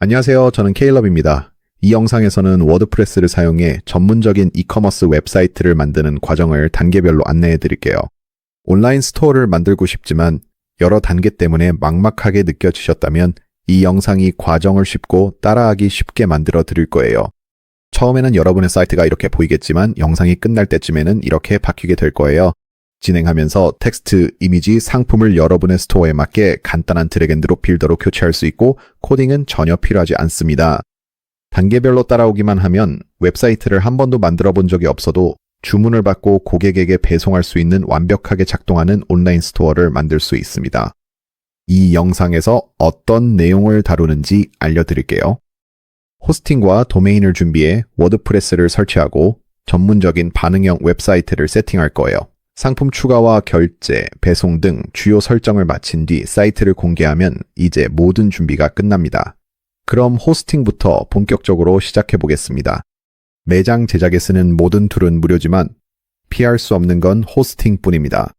안녕하세요. 저는 케일럽입니다. 이 영상에서는 워드프레스를 사용해 전문적인 이커머스 웹사이트를 만드는 과정을 단계별로 안내해 드릴게요. 온라인 스토어를 만들고 싶지만 여러 단계 때문에 막막하게 느껴지셨다면 이 영상이 과정을 쉽고 따라하기 쉽게 만들어 드릴 거예요. 처음에는 여러분의 사이트가 이렇게 보이겠지만 영상이 끝날 때쯤에는 이렇게 바뀌게 될 거예요. 진행하면서 텍스트, 이미지, 상품을 여러분의 스토어에 맞게 간단한 드래그앤드롭 빌더로 교체할 수 있고 코딩은 전혀 필요하지 않습니다. 단계별로 따라오기만 하면 웹사이트를 한 번도 만들어 본 적이 없어도 주문을 받고 고객에게 배송할 수 있는 완벽하게 작동하는 온라인 스토어를 만들 수 있습니다. 이 영상에서 어떤 내용을 다루는지 알려드릴게요. 호스팅과 도메인을 준비해 워드프레스를 설치하고 전문적인 반응형 웹사이트를 세팅할 거예요. 상품 추가와 결제, 배송 등 주요 설정을 마친 뒤 사이트를 공개하면 이제 모든 준비가 끝납니다. 그럼 호스팅부터 본격적으로 시작해 보겠습니다. 매장 제작에 쓰는 모든 툴은 무료지만 피할 수 없는 건 호스팅뿐입니다.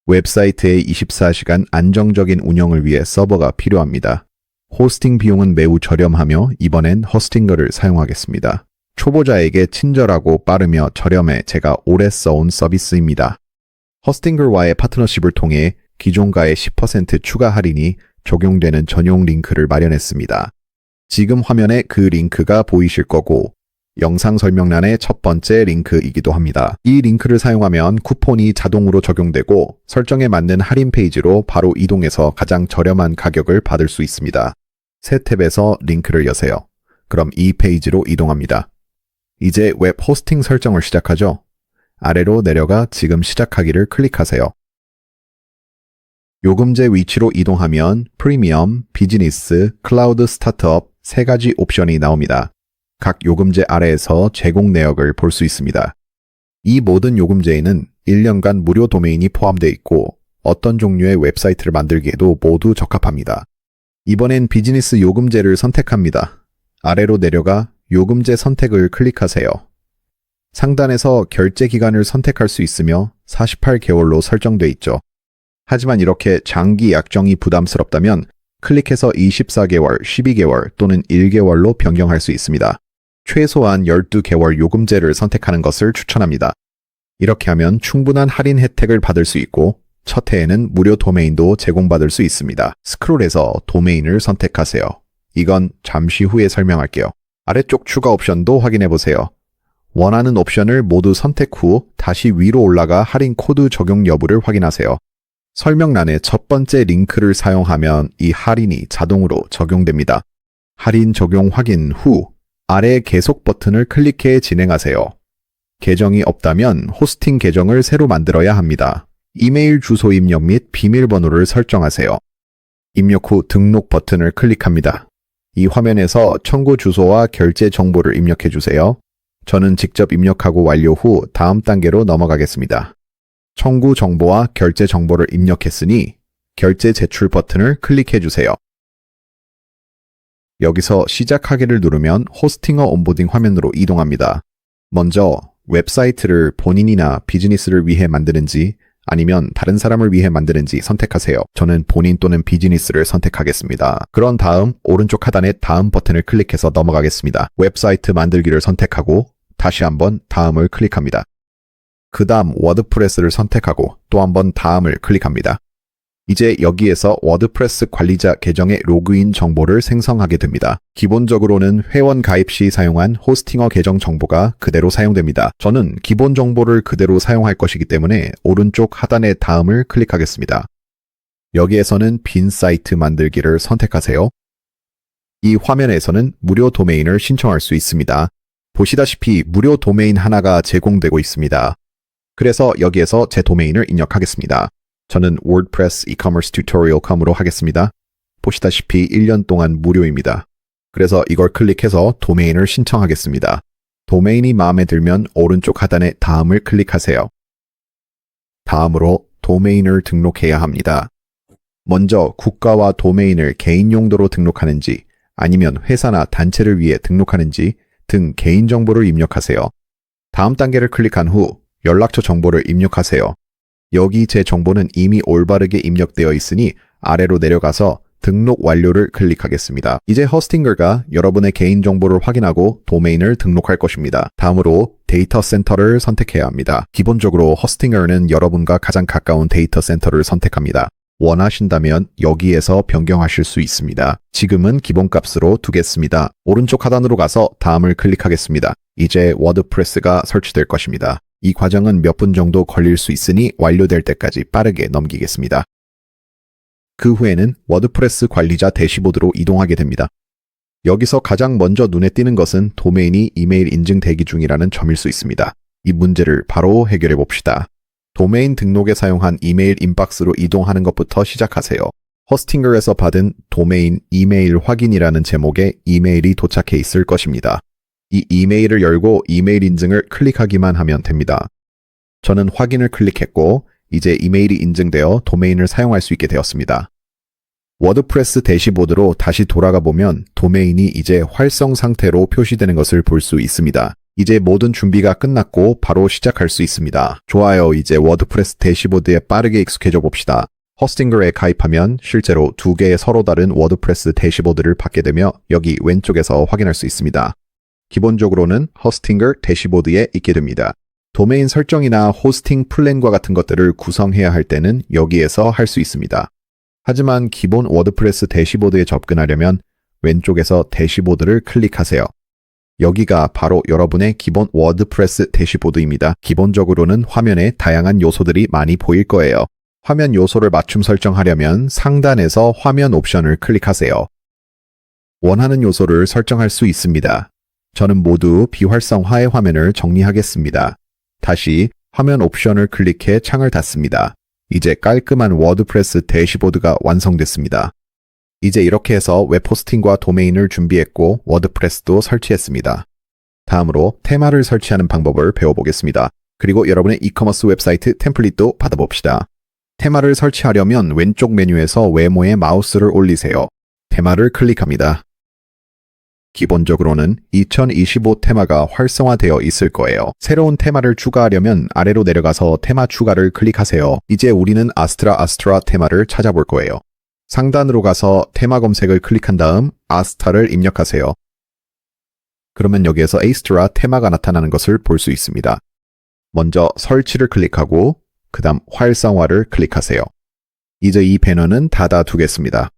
웹사이트의 24시간 안정적인 운영을 위해 서버가 필요합니다. 호스팅 비용은 매우 저렴하며 이번엔 허스팅거를 사용하겠습니다. 초보자에게 친절하고 빠르며 저렴해 제가 오래 써온 서비스입니다. 허스팅글와의 파트너십을 통해 기존가의 10% 추가 할인이 적용되는 전용 링크를 마련했습니다. 지금 화면에 그 링크가 보이실 거고 영상 설명란의 첫 번째 링크이기도 합니다. 이 링크를 사용하면 쿠폰이 자동으로 적용되고 설정에 맞는 할인 페이지로 바로 이동해서 가장 저렴한 가격을 받을 수 있습니다. 새 탭에서 링크를 여세요. 그럼 이 페이지로 이동합니다. 이제 웹 호스팅 설정을 시작하죠. 아래로 내려가 지금 시작하기를 클릭하세요. 요금제 위치로 이동하면 프리미엄, 비즈니스, 클라우드 스타트업 세 가지 옵션이 나옵니다. 각 요금제 아래에서 제공 내역을 볼 수 있습니다. 이 모든 요금제에는 1년간 무료 도메인이 포함되어 있고 어떤 종류의 웹사이트를 만들기에도 모두 적합합니다. 이번엔 비즈니스 요금제를 선택합니다. 아래로 내려가 요금제 선택을 클릭하세요. 상단에서 결제 기간을 선택할 수 있으며 48개월로 설정돼 있죠. 하지만 이렇게 장기 약정이 부담스럽다면 클릭해서 24개월, 12개월 또는 1개월로 변경할 수 있습니다. 최소한 12개월 요금제를 선택하는 것을 추천합니다. 이렇게 하면 충분한 할인 혜택을 받을 수 있고 첫 해에는 무료 도메인도 제공받을 수 있습니다. 스크롤해서 도메인을 선택하세요. 이건 잠시 후에 설명할게요. 아래쪽 추가 옵션도 확인해 보세요. 원하는 옵션을 모두 선택 후 다시 위로 올라가 할인 코드 적용 여부를 확인하세요. 설명란의 첫 번째 링크를 사용하면 이 할인이 자동으로 적용됩니다. 할인 적용 확인 후 아래 계속 버튼을 클릭해 진행하세요. 계정이 없다면 호스팅 계정을 새로 만들어야 합니다. 이메일 주소 입력 및 비밀번호를 설정하세요. 입력 후 등록 버튼을 클릭합니다. 이 화면에서 청구 주소와 결제 정보를 입력해 주세요. 저는 직접 입력하고 완료 후 다음 단계로 넘어가겠습니다. 청구 정보와 결제 정보를 입력했으니 결제 제출 버튼을 클릭해 주세요. 여기서 시작하기를 누르면 호스팅어 온보딩 화면으로 이동합니다. 먼저 웹사이트를 본인이나 비즈니스를 위해 만드는지 아니면 다른 사람을 위해 만드는지 선택하세요. 저는 본인 또는 비즈니스를 선택하겠습니다. 그런 다음 오른쪽 하단의 다음 버튼을 클릭해서 넘어가겠습니다. 웹사이트 만들기를 선택하고 다시 한번 다음을 클릭합니다. 그 다음 워드프레스를 선택하고 또 한번 다음을 클릭합니다. 이제 여기에서 워드프레스 관리자 계정의 로그인 정보를 생성하게 됩니다. 기본적으로는 회원 가입 시 사용한 호스팅어 계정 정보가 그대로 사용됩니다. 저는 기본 정보를 그대로 사용할 것이기 때문에 오른쪽 하단의 다음을 클릭하겠습니다. 여기에서는 빈 사이트 만들기를 선택하세요. 이 화면에서는 무료 도메인을 신청할 수 있습니다. 보시다시피 무료 도메인 하나가 제공되고 있습니다. 그래서 여기에서 제 도메인을 입력하겠습니다. 저는 WordPress e-commerce tutorial.com으로 하겠습니다. 보시다시피 1년 동안 무료입니다. 그래서 이걸 클릭해서 도메인을 신청하겠습니다. 도메인이 마음에 들면 오른쪽 하단의 다음을 클릭하세요. 다음으로 도메인을 등록해야 합니다. 먼저 국가와 도메인을 개인 용도로 등록하는지 아니면 회사나 단체를 위해 등록하는지 등 개인정보를 입력하세요. 다음 단계를 클릭한 후 연락처 정보를 입력하세요. 여기 제 정보는 이미 올바르게 입력되어 있으니 아래로 내려가서 등록 완료를 클릭하겠습니다. 이제 허스팅글가 여러분의 개인정보를 확인하고 도메인을 등록할 것입니다. 다음으로 데이터 센터를 선택해야 합니다. 기본적으로 허스팅글은 여러분과 가장 가까운 데이터 센터를 선택합니다. 원하신다면 여기에서 변경하실 수 있습니다. 지금은 기본값으로 두겠습니다. 오른쪽 하단으로 가서 다음을 클릭하겠습니다. 이제 워드프레스가 설치될 것입니다. 이 과정은 몇 분 정도 걸릴 수 있으니 완료될 때까지 빠르게 넘기겠습니다. 그 후에는 워드프레스 관리자 대시보드로 이동하게 됩니다. 여기서 가장 먼저 눈에 띄는 것은 도메인이 이메일 인증 대기 중이라는 점일 수 있습니다. 이 문제를 바로 해결해 봅시다. 도메인 등록에 사용한 이메일 인박스로 이동하는 것부터 시작하세요. 허스팅글에서 받은 도메인 이메일 확인이라는 제목의 이메일이 도착해 있을 것입니다. 이 이메일을 열고 이메일 인증을 클릭하기만 하면 됩니다. 저는 확인을 클릭했고 이제 이메일이 인증되어 도메인을 사용할 수 있게 되었습니다. 워드프레스 대시보드로 다시 돌아가 보면 도메인이 이제 활성 상태로 표시되는 것을 볼 수 있습니다. 이제 모든 준비가 끝났고 바로 시작할 수 있습니다. 좋아요. 이제 워드프레스 대시보드에 빠르게 익숙해져 봅시다. 허스팅글에 가입하면 실제로 두 개의 서로 다른 워드프레스 대시보드를 받게 되며 여기 왼쪽에서 확인할 수 있습니다. 기본적으로는 허스팅글 대시보드에 있게 됩니다. 도메인 설정이나 호스팅 플랜과 같은 것들을 구성해야 할 때는 여기에서 할 수 있습니다. 하지만 기본 워드프레스 대시보드에 접근하려면 왼쪽에서 대시보드를 클릭하세요. 여기가 바로 여러분의 기본 워드프레스 대시보드입니다. 기본적으로는 화면에 다양한 요소들이 많이 보일 거예요. 화면 요소를 맞춤 설정하려면 상단에서 화면 옵션을 클릭하세요. 원하는 요소를 설정할 수 있습니다. 저는 모두 비활성화의 화면을 정리하겠습니다. 다시 화면 옵션을 클릭해 창을 닫습니다. 이제 깔끔한 워드프레스 대시보드가 완성됐습니다. 이제 이렇게 해서 웹 호스팅과 도메인을 준비했고 워드프레스도 설치했습니다. 다음으로 테마를 설치하는 방법을 배워보겠습니다. 그리고 여러분의 이커머스 웹사이트 템플릿도 받아봅시다. 테마를 설치하려면 왼쪽 메뉴에서 외모에 마우스를 올리세요. 테마를 클릭합니다. 기본적으로는 2025 테마가 활성화되어 있을 거예요. 새로운 테마를 추가하려면 아래로 내려가서 테마 추가를 클릭하세요. 이제 우리는 아스트라 테마를 찾아볼 거예요. 상단으로 가서 테마 검색을 클릭한 다음 아스타를 입력하세요. 그러면 여기에서 에이스트라 테마가 나타나는 것을 볼 수 있습니다. 먼저 설치를 클릭하고 그 다음 활성화를 클릭하세요. 이제 이 배너는 닫아두겠습니다.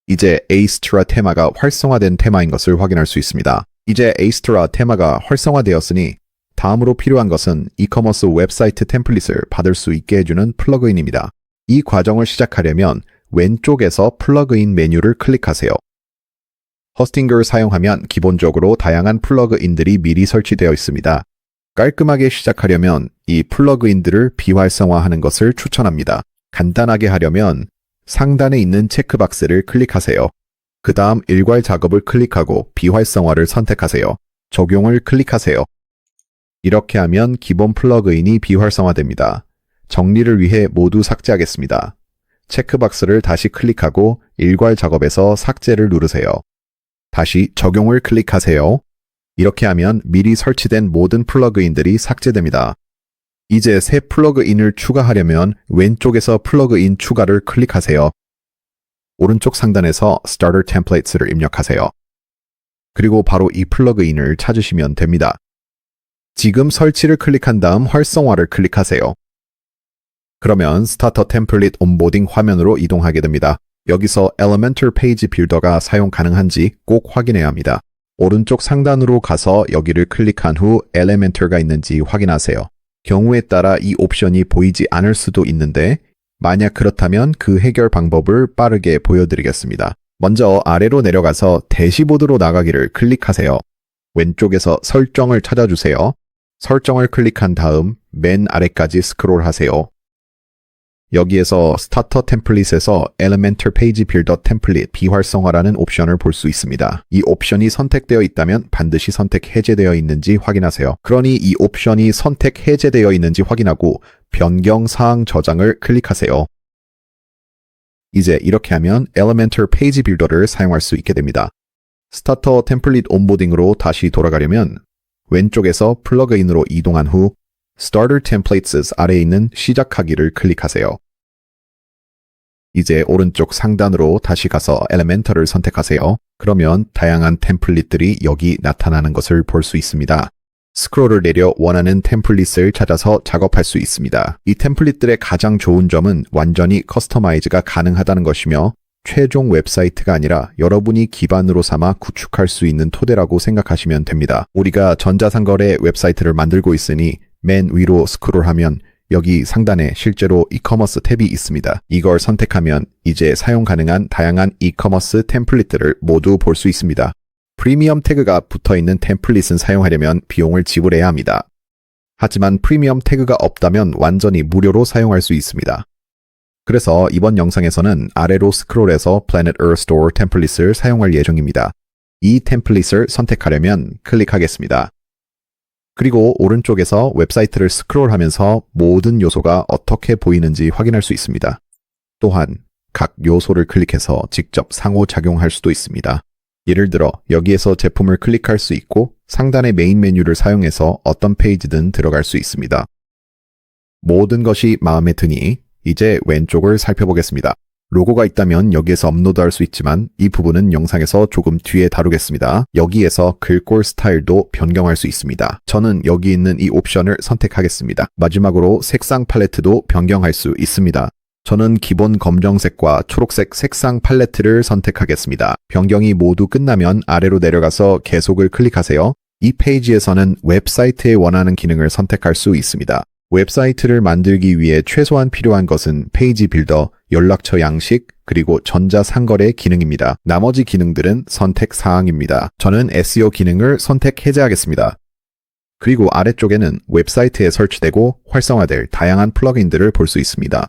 이제 에이스트라 테마가 활성화된 테마인 것을 확인할 수 있습니다. 이제 에이스트라 테마가 활성화되었으니 다음으로 필요한 것은 이커머스 웹사이트 템플릿을 받을 수 있게 해주는 플러그인입니다. 이 과정을 시작하려면 왼쪽에서 플러그인 메뉴를 클릭하세요. 허스팅글을 사용하면 기본적으로 다양한 플러그인들이 미리 설치되어 있습니다. 깔끔하게 시작하려면 이 플러그인들을 비활성화하는 것을 추천합니다. 간단하게 하려면 상단에 있는 체크박스를 클릭하세요. 그 다음 일괄 작업을 클릭하고 비활성화를 선택하세요. 적용을 클릭하세요. 이렇게 하면 기본 플러그인이 비활성화됩니다. 정리를 위해 모두 삭제하겠습니다. 체크박스를 다시 클릭하고 일괄 작업에서 삭제를 누르세요. 다시 적용을 클릭하세요. 이렇게 하면 미리 설치된 모든 플러그인들이 삭제됩니다. 이제 새 플러그인을 추가하려면 왼쪽에서 플러그인 추가를 클릭하세요. 오른쪽 상단에서 Starter Templates를 입력하세요. 그리고 바로 이 플러그인을 찾으시면 됩니다. 지금 설치를 클릭한 다음 활성화를 클릭하세요. 그러면 스타터 템플릿 온보딩 화면으로 이동하게 됩니다. 여기서 Elementor 페이지 빌더가 사용 가능한지 꼭 확인해야 합니다. 오른쪽 상단으로 가서 여기를 클릭한 후 Elementor가 있는지 확인하세요. 경우에 따라 이 옵션이 보이지 않을 수도 있는데 만약 그렇다면 그 해결 방법을 빠르게 보여드리겠습니다. 먼저 아래로 내려가서 대시보드로 나가기를 클릭하세요. 왼쪽에서 설정을 찾아주세요. 설정을 클릭한 다음 맨 아래까지 스크롤하세요. 여기에서 스타터 템플릿에서 Elementor 페이지 빌더 템플릿 비활성화라는 옵션을 볼 수 있습니다. 이 옵션이 선택되어 있다면 반드시 선택 해제되어 있는지 확인하세요. 그러니 이 옵션이 선택 해제되어 있는지 확인하고 변경 사항 저장을 클릭하세요. 이제 이렇게 하면 Elementor 페이지 빌더를 사용할 수 있게 됩니다. 스타터 템플릿 온보딩으로 다시 돌아가려면 왼쪽에서 플러그인으로 이동한 후 Starter Templates 아래에 있는 시작하기를 클릭하세요. 이제 오른쪽 상단으로 다시 가서 엘리멘터를 선택하세요. 그러면 다양한 템플릿들이 여기 나타나는 것을 볼 수 있습니다. 스크롤을 내려 원하는 템플릿을 찾아서 작업할 수 있습니다. 이 템플릿들의 가장 좋은 점은 완전히 커스터마이즈가 가능하다는 것이며 최종 웹사이트가 아니라 여러분이 기반으로 삼아 구축할 수 있는 토대라고 생각하시면 됩니다. 우리가 전자상거래 웹사이트를 만들고 있으니 맨 위로 스크롤하면 여기 상단에 실제로 이커머스 탭이 있습니다. 이걸 선택하면 이제 사용 가능한 다양한 이커머스 템플릿들을 모두 볼 수 있습니다. 프리미엄 태그가 붙어있는 템플릿은 사용하려면 비용을 지불해야 합니다. 하지만 프리미엄 태그가 없다면 완전히 무료로 사용할 수 있습니다. 그래서 이번 영상에서는 아래로 스크롤해서 Planet Earth Store 템플릿을 사용할 예정입니다. 이 템플릿을 선택하려면 클릭하겠습니다. 그리고 오른쪽에서 웹사이트를 스크롤하면서 모든 요소가 어떻게 보이는지 확인할 수 있습니다. 또한 각 요소를 클릭해서 직접 상호작용할 수도 있습니다. 예를 들어 여기에서 제품을 클릭할 수 있고 상단의 메인 메뉴를 사용해서 어떤 페이지든 들어갈 수 있습니다. 모든 것이 마음에 드니 이제 왼쪽을 살펴보겠습니다. 로고가 있다면 여기에서 업로드할 수 있지만 이 부분은 영상에서 조금 뒤에 다루겠습니다. 여기에서 글꼴 스타일도 변경할 수 있습니다. 저는 여기 있는 이 옵션을 선택하겠습니다. 마지막으로 색상 팔레트도 변경할 수 있습니다. 저는 기본 검정색과 초록색 색상 팔레트를 선택하겠습니다. 변경이 모두 끝나면 아래로 내려가서 계속을 클릭하세요. 이 페이지에서는 웹사이트에 원하는 기능을 선택할 수 있습니다. 웹사이트를 만들기 위해 최소한 필요한 것은 페이지 빌더, 연락처 양식, 그리고 전자상거래 기능입니다. 나머지 기능들은 선택 사항입니다. 저는 SEO 기능을 선택 해제하겠습니다. 그리고 아래쪽에는 웹사이트에 설치되고 활성화될 다양한 플러그인들을 볼 수 있습니다.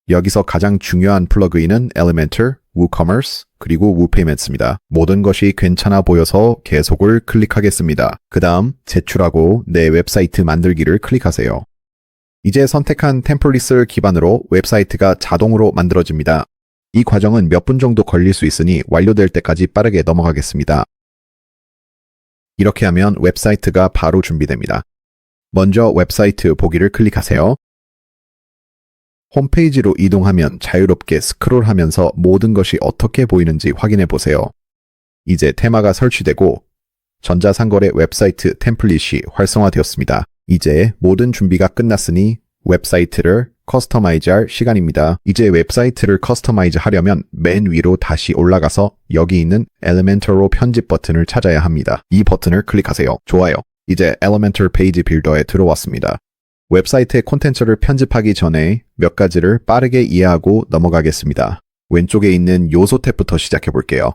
여기서 가장 중요한 플러그인은 Elementor, WooCommerce, 그리고 WooPayments입니다. 모든 것이 괜찮아 보여서 계속을 클릭하겠습니다. 그 다음 제출하고 내 웹사이트 만들기를 클릭하세요. 이제 선택한 템플릿을 기반으로 웹사이트가 자동으로 만들어집니다. 이 과정은 몇 분 정도 걸릴 수 있으니 완료될 때까지 빠르게 넘어가겠습니다. 이렇게 하면 웹사이트가 바로 준비됩니다. 먼저 웹사이트 보기를 클릭하세요. 홈페이지로 이동하면 자유롭게 스크롤하면서 모든 것이 어떻게 보이는지 확인해 보세요. 이제 테마가 설치되고 전자상거래 웹사이트 템플릿이 활성화되었습니다. 이제 모든 준비가 끝났으니 웹사이트를 커스터마이즈할 시간입니다. 이제 웹사이트를 커스터마이즈 하려면 맨 위로 다시 올라가서 여기 있는 Elementor로 편집 버튼을 찾아야 합니다. 이 버튼을 클릭하세요. 좋아요. 이제 Elementor 페이지 빌더에 들어왔습니다. 웹사이트의 콘텐츠를 편집하기 전에 몇 가지를 빠르게 이해하고 넘어가겠습니다. 왼쪽에 있는 요소 탭부터 시작해 볼게요.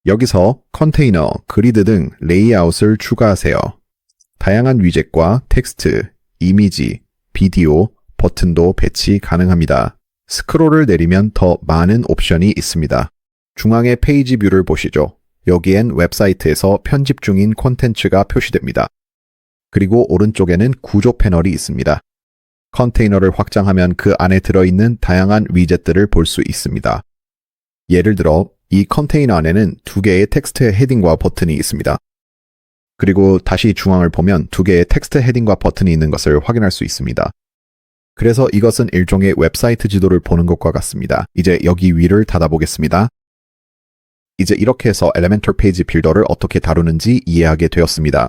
여기서 컨테이너, 그리드 등 레이아웃을 추가하세요. 다양한 위젯과 텍스트, 이미지, 비디오, 버튼도 배치 가능합니다. 스크롤을 내리면 더 많은 옵션이 있습니다. 중앙의 페이지 뷰를 보시죠. 여기엔 웹사이트에서 편집 중인 콘텐츠가 표시됩니다. 그리고 오른쪽에는 구조 패널이 있습니다. 컨테이너를 확장하면 그 안에 들어있는 다양한 위젯들을 볼 수 있습니다. 예를 들어 이 컨테이너 안에는 두 개의 텍스트 헤딩과 버튼이 있습니다. 그리고 다시 중앙을 보면 두 개의 텍스트 헤딩과 버튼이 있는 것을 확인할 수 있습니다. 그래서 이것은 일종의 웹사이트 지도를 보는 것과 같습니다. 이제 여기 위를 닫아보겠습니다. 이제 이렇게 해서 엘리멘터 페이지 빌더를 어떻게 다루는지 이해하게 되었습니다.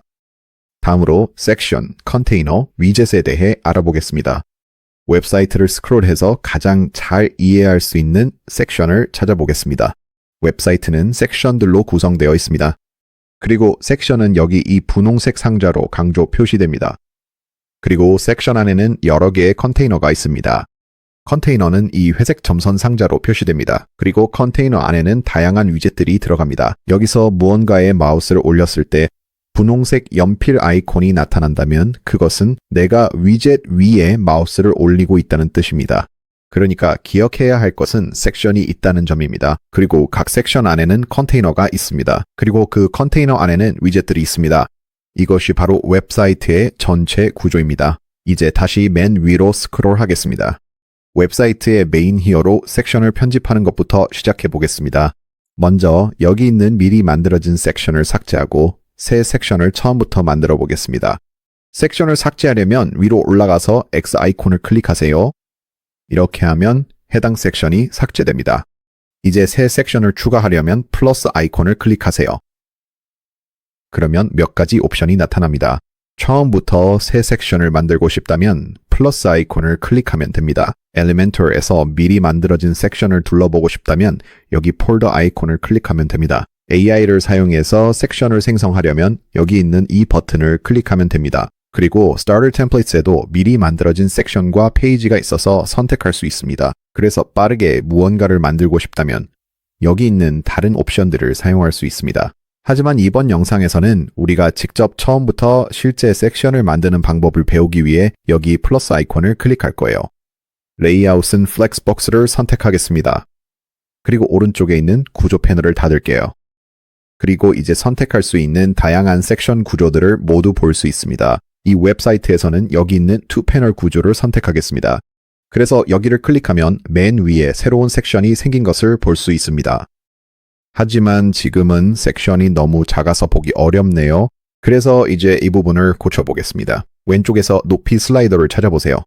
다음으로 섹션, 컨테이너, 위젯에 대해 알아보겠습니다. 웹사이트를 스크롤해서 가장 잘 이해할 수 있는 섹션을 찾아보겠습니다. 웹사이트는 섹션들로 구성되어 있습니다. 그리고 섹션은 여기 이 분홍색 상자로 강조 표시됩니다. 그리고 섹션 안에는 여러 개의 컨테이너가 있습니다. 컨테이너는 이 회색 점선 상자로 표시됩니다. 그리고 컨테이너 안에는 다양한 위젯들이 들어갑니다. 여기서 무언가에 마우스를 올렸을 때 분홍색 연필 아이콘이 나타난다면 그것은 내가 위젯 위에 마우스를 올리고 있다는 뜻입니다. 그러니까 기억해야 할 것은 섹션이 있다는 점입니다. 그리고 각 섹션 안에는 컨테이너가 있습니다. 그리고 그 컨테이너 안에는 위젯들이 있습니다. 이것이 바로 웹사이트의 전체 구조입니다. 이제 다시 맨 위로 스크롤 하겠습니다. 웹사이트의 메인 히어로 섹션을 편집하는 것부터 시작해 보겠습니다. 먼저 여기 있는 미리 만들어진 섹션을 삭제하고 새 섹션을 처음부터 만들어 보겠습니다. 섹션을 삭제하려면 위로 올라가서 X 아이콘을 클릭하세요. 이렇게 하면 해당 섹션이 삭제됩니다. 이제 새 섹션을 추가하려면 플러스 아이콘을 클릭하세요. 그러면 몇 가지 옵션이 나타납니다. 처음부터 새 섹션을 만들고 싶다면 플러스 아이콘을 클릭하면 됩니다. 엘리멘털에서 미리 만들어진 섹션을 둘러보고 싶다면 여기 폴더 아이콘을 클릭하면 됩니다. AI를 사용해서 섹션을 생성하려면 여기 있는 이 버튼을 클릭하면 됩니다. 그리고 Starter Templates에도 미리 만들어진 섹션과 페이지가 있어서 선택할 수 있습니다. 그래서 빠르게 무언가를 만들고 싶다면 여기 있는 다른 옵션들을 사용할 수 있습니다. 하지만 이번 영상에서는 우리가 직접 처음부터 실제 섹션을 만드는 방법을 배우기 위해 여기 플러스 아이콘을 클릭할 거예요. 레이아웃은 플렉스박스를 선택하겠습니다. 그리고 오른쪽에 있는 구조 패널을 닫을게요. 그리고 이제 선택할 수 있는 다양한 섹션 구조들을 모두 볼 수 있습니다. 이 웹사이트에서는 여기 있는 투 패널 구조를 선택하겠습니다. 그래서 여기를 클릭하면 맨 위에 새로운 섹션이 생긴 것을 볼 수 있습니다. 하지만 지금은 섹션이 너무 작아서 보기 어렵네요. 그래서 이제 이 부분을 고쳐보겠습니다. 왼쪽에서 높이 슬라이더를 찾아보세요.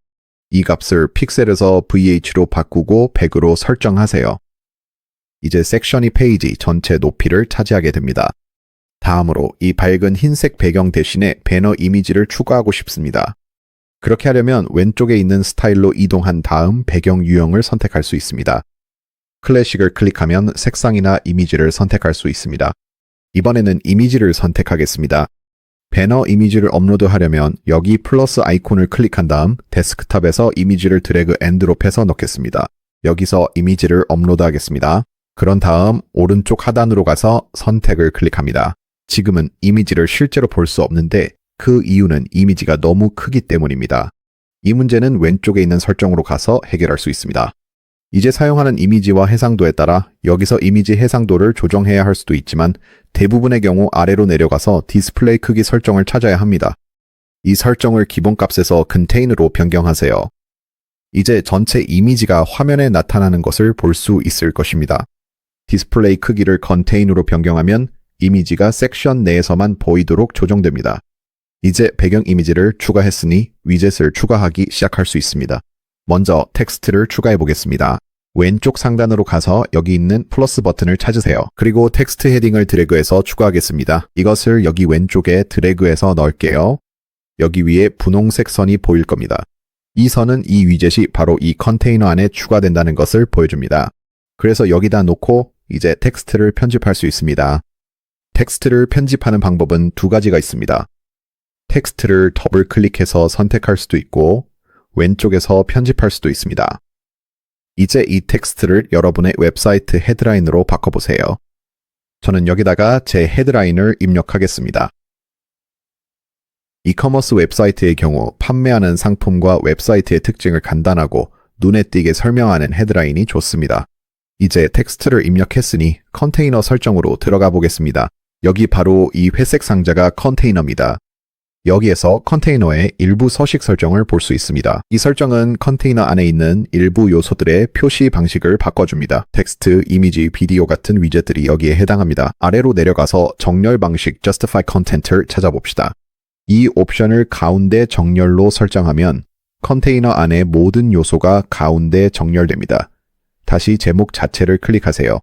이 값을 픽셀에서 VH로 바꾸고 100으로 설정하세요. 이제 섹션이 페이지 전체 높이를 차지하게 됩니다. 다음으로 이 밝은 흰색 배경 대신에 배너 이미지를 추가하고 싶습니다. 그렇게 하려면 왼쪽에 있는 스타일로 이동한 다음 배경 유형을 선택할 수 있습니다. 클래식을 클릭하면 색상이나 이미지를 선택할 수 있습니다. 이번에는 이미지를 선택하겠습니다. 배너 이미지를 업로드하려면 여기 플러스 아이콘을 클릭한 다음 데스크탑에서 이미지를 드래그 앤 드롭해서 넣겠습니다. 여기서 이미지를 업로드하겠습니다. 그런 다음 오른쪽 하단으로 가서 선택을 클릭합니다. 지금은 이미지를 실제로 볼 수 없는데 그 이유는 이미지가 너무 크기 때문입니다. 이 문제는 왼쪽에 있는 설정으로 가서 해결할 수 있습니다. 이제 사용하는 이미지와 해상도에 따라 여기서 이미지 해상도를 조정해야 할 수도 있지만 대부분의 경우 아래로 내려가서 디스플레이 크기 설정을 찾아야 합니다. 이 설정을 기본값에서 컨테인으로 변경하세요. 이제 전체 이미지가 화면에 나타나는 것을 볼 수 있을 것입니다. 디스플레이 크기를 컨테인으로 변경하면 이미지가 섹션 내에서만 보이도록 조정됩니다. 이제 배경 이미지를 추가했으니 위젯을 추가하기 시작할 수 있습니다. 먼저 텍스트를 추가해 보겠습니다. 왼쪽 상단으로 가서 여기 있는 플러스 버튼을 찾으세요. 그리고 텍스트 헤딩을 드래그해서 추가하겠습니다. 이것을 여기 왼쪽에 드래그해서 넣을게요. 여기 위에 분홍색 선이 보일 겁니다. 이 선은 이 위젯이 바로 이 컨테이너 안에 추가된다는 것을 보여줍니다. 그래서 여기다 놓고 이제 텍스트를 편집할 수 있습니다. 텍스트를 편집하는 방법은 두 가지가 있습니다. 텍스트를 더블 클릭해서 선택할 수도 있고 왼쪽에서 편집할 수도 있습니다. 이제 이 텍스트를 여러분의 웹사이트 헤드라인으로 바꿔보세요. 저는 여기다가 제 헤드라인을 입력하겠습니다. 이커머스 웹사이트의 경우 판매하는 상품과 웹사이트의 특징을 간단하고 눈에 띄게 설명하는 헤드라인이 좋습니다. 이제 텍스트를 입력했으니 컨테이너 설정으로 들어가 보겠습니다. 여기 바로 이 회색 상자가 컨테이너입니다. 여기에서 컨테이너의 일부 서식 설정을 볼 수 있습니다. 이 설정은 컨테이너 안에 있는 일부 요소들의 표시 방식을 바꿔줍니다. 텍스트, 이미지, 비디오 같은 위젯들이 여기에 해당합니다. 아래로 내려가서 정렬 방식 Justify Content를 찾아봅시다. 이 옵션을 가운데 정렬로 설정하면 컨테이너 안의 모든 요소가 가운데 정렬됩니다. 다시 제목 자체를 클릭하세요.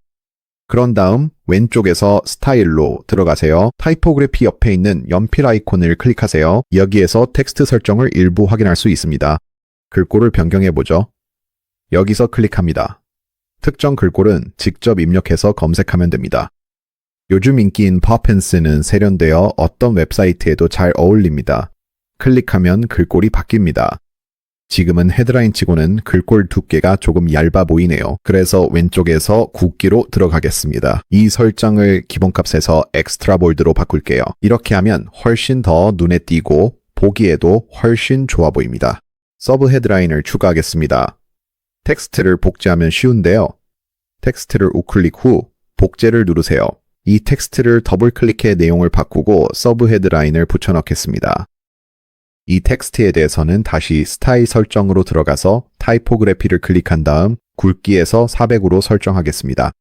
그런 다음 왼쪽에서 스타일로 들어가세요. 타이포그래피 옆에 있는 연필 아이콘을 클릭하세요. 여기에서 텍스트 설정을 일부 확인할 수 있습니다. 글꼴을 변경해보죠. 여기서 클릭합니다. 특정 글꼴은 직접 입력해서 검색하면 됩니다. 요즘 인기인 퍼펜스는 세련되어 어떤 웹사이트에도 잘 어울립니다. 클릭하면 글꼴이 바뀝니다. 지금은 헤드라인 치고는 글꼴 두께가 조금 얇아 보이네요. 그래서 왼쪽에서 굵기로 들어가겠습니다. 이 설정을 기본값에서 엑스트라 볼드로 바꿀게요. 이렇게 하면 훨씬 더 눈에 띄고 보기에도 훨씬 좋아 보입니다. 서브 헤드라인을 추가하겠습니다. 텍스트를 복제하면 쉬운데요. 텍스트를 우클릭 후 복제를 누르세요. 이 텍스트를 더블 클릭해 내용을 바꾸고 서브 헤드라인을 붙여넣겠습니다. 이 텍스트에 대해서는 다시 스타일 설정으로 들어가서 타이포그래피를 클릭한 다음 굵기에서 400으로 설정하겠습니다.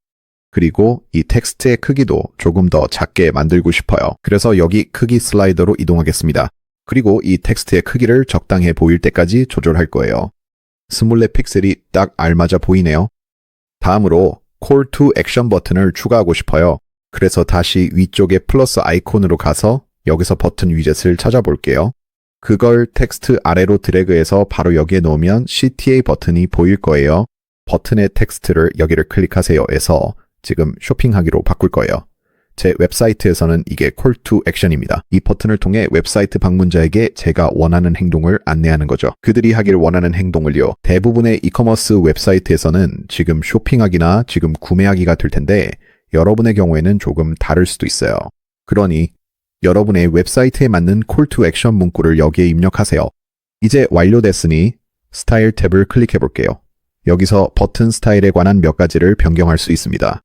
그리고 이 텍스트의 크기도 조금 더 작게 만들고 싶어요. 그래서 여기 크기 슬라이더로 이동하겠습니다. 그리고 이 텍스트의 크기를 적당해 보일 때까지 조절할 거예요. 스몰렛 픽셀이 딱 알맞아 보이네요. 다음으로 Call to Action 버튼을 추가하고 싶어요. 그래서 다시 위쪽에 플러스 아이콘으로 가서 여기서 버튼 위젯을 찾아볼게요. 그걸 텍스트 아래로 드래그해서 바로 여기에 놓으면 CTA 버튼이 보일 거예요. 버튼의 텍스트를 여기를 클릭하세요 해서 지금 쇼핑하기로 바꿀 거예요. 제 웹사이트에서는 이게 Call to Action입니다. 이 버튼을 통해 웹사이트 방문자에게 제가 원하는 행동을 안내하는 거죠. 그들이 하길 원하는 행동을요. 대부분의 이커머스 웹사이트에서는 지금 쇼핑하기나 지금 구매하기가 될 텐데 여러분의 경우에는 조금 다를 수도 있어요. 그러니 여러분의 웹사이트에 맞는 Call to Action 문구를 여기에 입력하세요. 이제 완료됐으니 스타일 탭을 클릭해 볼게요. 여기서 버튼 스타일에 관한 몇 가지를 변경할 수 있습니다.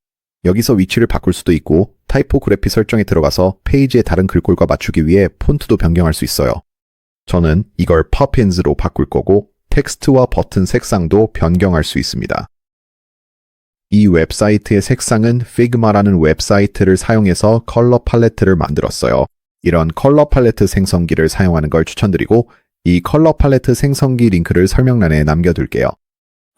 여기서 위치를 바꿀 수도 있고 타이포그래피 설정에 들어가서 페이지의 다른 글꼴과 맞추기 위해 폰트도 변경할 수 있어요. 저는 이걸 Poppins로 바꿀 거고 텍스트와 버튼 색상도 변경할 수 있습니다. 이 웹사이트의 색상은 Figma라는 웹사이트를 사용해서 컬러 팔레트를 만들었어요. 이런 컬러 팔레트 생성기를 사용하는 걸 추천드리고 이 컬러 팔레트 생성기 링크를 설명란에 남겨둘게요.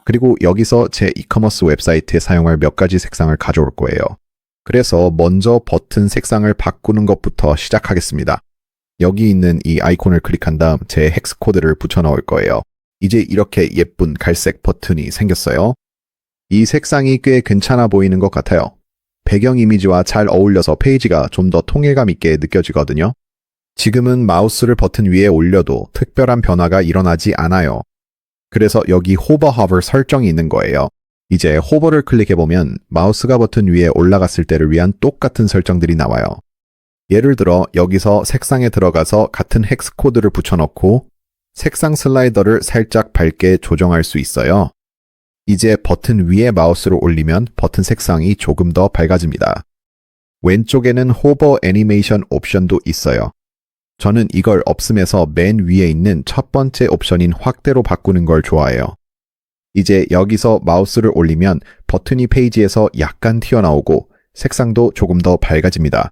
그리고 여기서 제 이커머스 웹사이트에 사용할 몇 가지 색상을 가져올 거예요. 그래서 먼저 버튼 색상을 바꾸는 것부터 시작하겠습니다. 여기 있는 이 아이콘을 클릭한 다음 제 헥스 코드를 붙여 넣을 거예요. 이제 이렇게 예쁜 갈색 버튼이 생겼어요. 이 색상이 꽤 괜찮아 보이는 것 같아요. 배경 이미지와 잘 어울려서 페이지가 좀 더 통일감 있게 느껴지거든요. 지금은 마우스를 버튼 위에 올려도 특별한 변화가 일어나지 않아요. 그래서 여기 호버 허버 설정이 있는 거예요. 이제 호버를 클릭해보면 마우스가 버튼 위에 올라갔을 때를 위한 똑같은 설정들이 나와요. 예를 들어 여기서 색상에 들어가서 같은 헥스 코드를 붙여넣고 색상 슬라이더를 살짝 밝게 조정할 수 있어요. 이제 버튼 위에 마우스를 올리면 버튼 색상이 조금 더 밝아집니다. 왼쪽에는 호버 애니메이션 옵션도 있어요. 저는 이걸 없음에서 맨 위에 있는 첫 번째 옵션인 확대로 바꾸는 걸 좋아해요. 이제 여기서 마우스를 올리면 버튼이 페이지에서 약간 튀어나오고 색상도 조금 더 밝아집니다.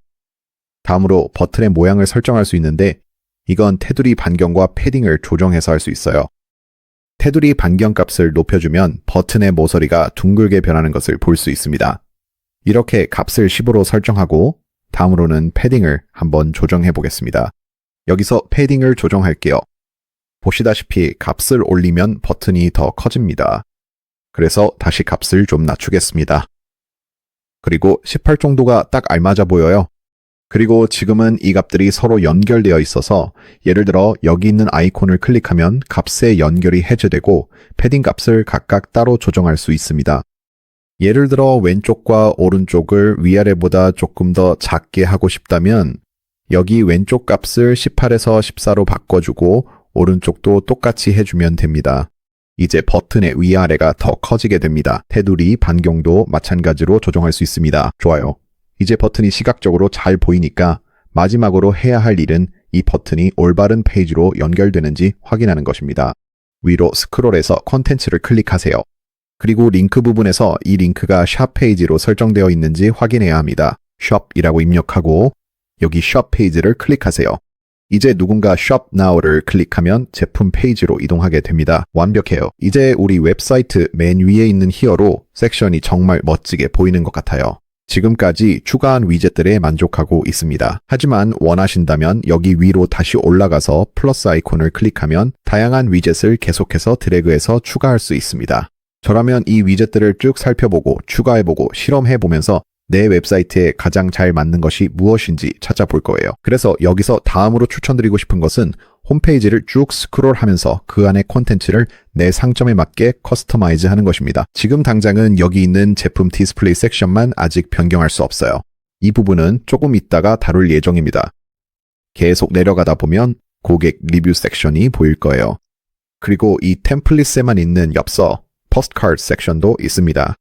다음으로 버튼의 모양을 설정할 수 있는데 이건 테두리 반경과 패딩을 조정해서 할 수 있어요. 테두리 반경 값을 높여주면 버튼의 모서리가 둥글게 변하는 것을 볼 수 있습니다. 이렇게 값을 10으로 설정하고 다음으로는 패딩을 한번 조정해 보겠습니다. 여기서 패딩을 조정할게요. 보시다시피 값을 올리면 버튼이 더 커집니다. 그래서 다시 값을 좀 낮추겠습니다. 그리고 18 정도가 딱 알맞아 보여요. 그리고 지금은 이 값들이 서로 연결되어 있어서 예를 들어 여기 있는 아이콘을 클릭하면 값의 연결이 해제되고 패딩 값을 각각 따로 조정할 수 있습니다. 예를 들어 왼쪽과 오른쪽을 위아래보다 조금 더 작게 하고 싶다면 여기 왼쪽 값을 18에서 14로 바꿔주고 오른쪽도 똑같이 해주면 됩니다. 이제 버튼의 위아래가 더 커지게 됩니다. 테두리 반경도 마찬가지로 조정할 수 있습니다. 좋아요. 이제 버튼이 시각적으로 잘 보이니까 마지막으로 해야 할 일은 이 버튼이 올바른 페이지로 연결되는지 확인하는 것입니다. 위로 스크롤해서 콘텐츠를 클릭하세요. 그리고 링크 부분에서 이 링크가 샵 페이지로 설정되어 있는지 확인해야 합니다. shop이라고 입력하고 여기 shop 페이지를 클릭하세요. 이제 누군가 shop now를 클릭하면 제품 페이지로 이동하게 됩니다. 완벽해요. 이제 우리 웹사이트 맨 위에 있는 히어로 섹션이 정말 멋지게 보이는 것 같아요. 지금까지 추가한 위젯들에 만족하고 있습니다. 하지만 원하신다면 여기 위로 다시 올라가서 플러스 아이콘을 클릭하면 다양한 위젯을 계속해서 드래그해서 추가할 수 있습니다. 저라면 이 위젯들을 쭉 살펴보고 추가해보고 실험해보면서 내 웹사이트에 가장 잘 맞는 것이 무엇인지 찾아볼 거예요. 그래서 여기서 다음으로 추천드리고 싶은 것은 홈페이지를 쭉 스크롤하면서 그 안의 콘텐츠를 내 상점에 맞게 커스터마이즈 하는 것입니다. 지금 당장은 여기 있는 제품 디스플레이 섹션만 아직 변경할 수 없어요. 이 부분은 조금 있다가 다룰 예정입니다. 계속 내려가다 보면 고객 리뷰 섹션이 보일 거예요. 그리고 이 템플릿에만 있는 엽서, 포스트카드 섹션도 있습니다.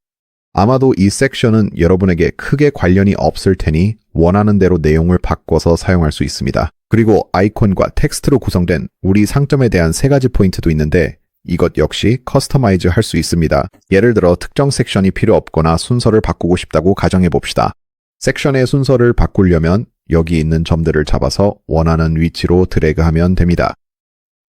아마도 이 섹션은 여러분에게 크게 관련이 없을 테니 원하는 대로 내용을 바꿔서 사용할 수 있습니다. 그리고 아이콘과 텍스트로 구성된 우리 상점에 대한 3가지 포인트도 있는데 이것 역시 커스터마이즈 할 수 있습니다. 예를 들어 특정 섹션이 필요 없거나 순서를 바꾸고 싶다고 가정해 봅시다. 섹션의 순서를 바꾸려면 여기 있는 점들을 잡아서 원하는 위치로 드래그하면 됩니다.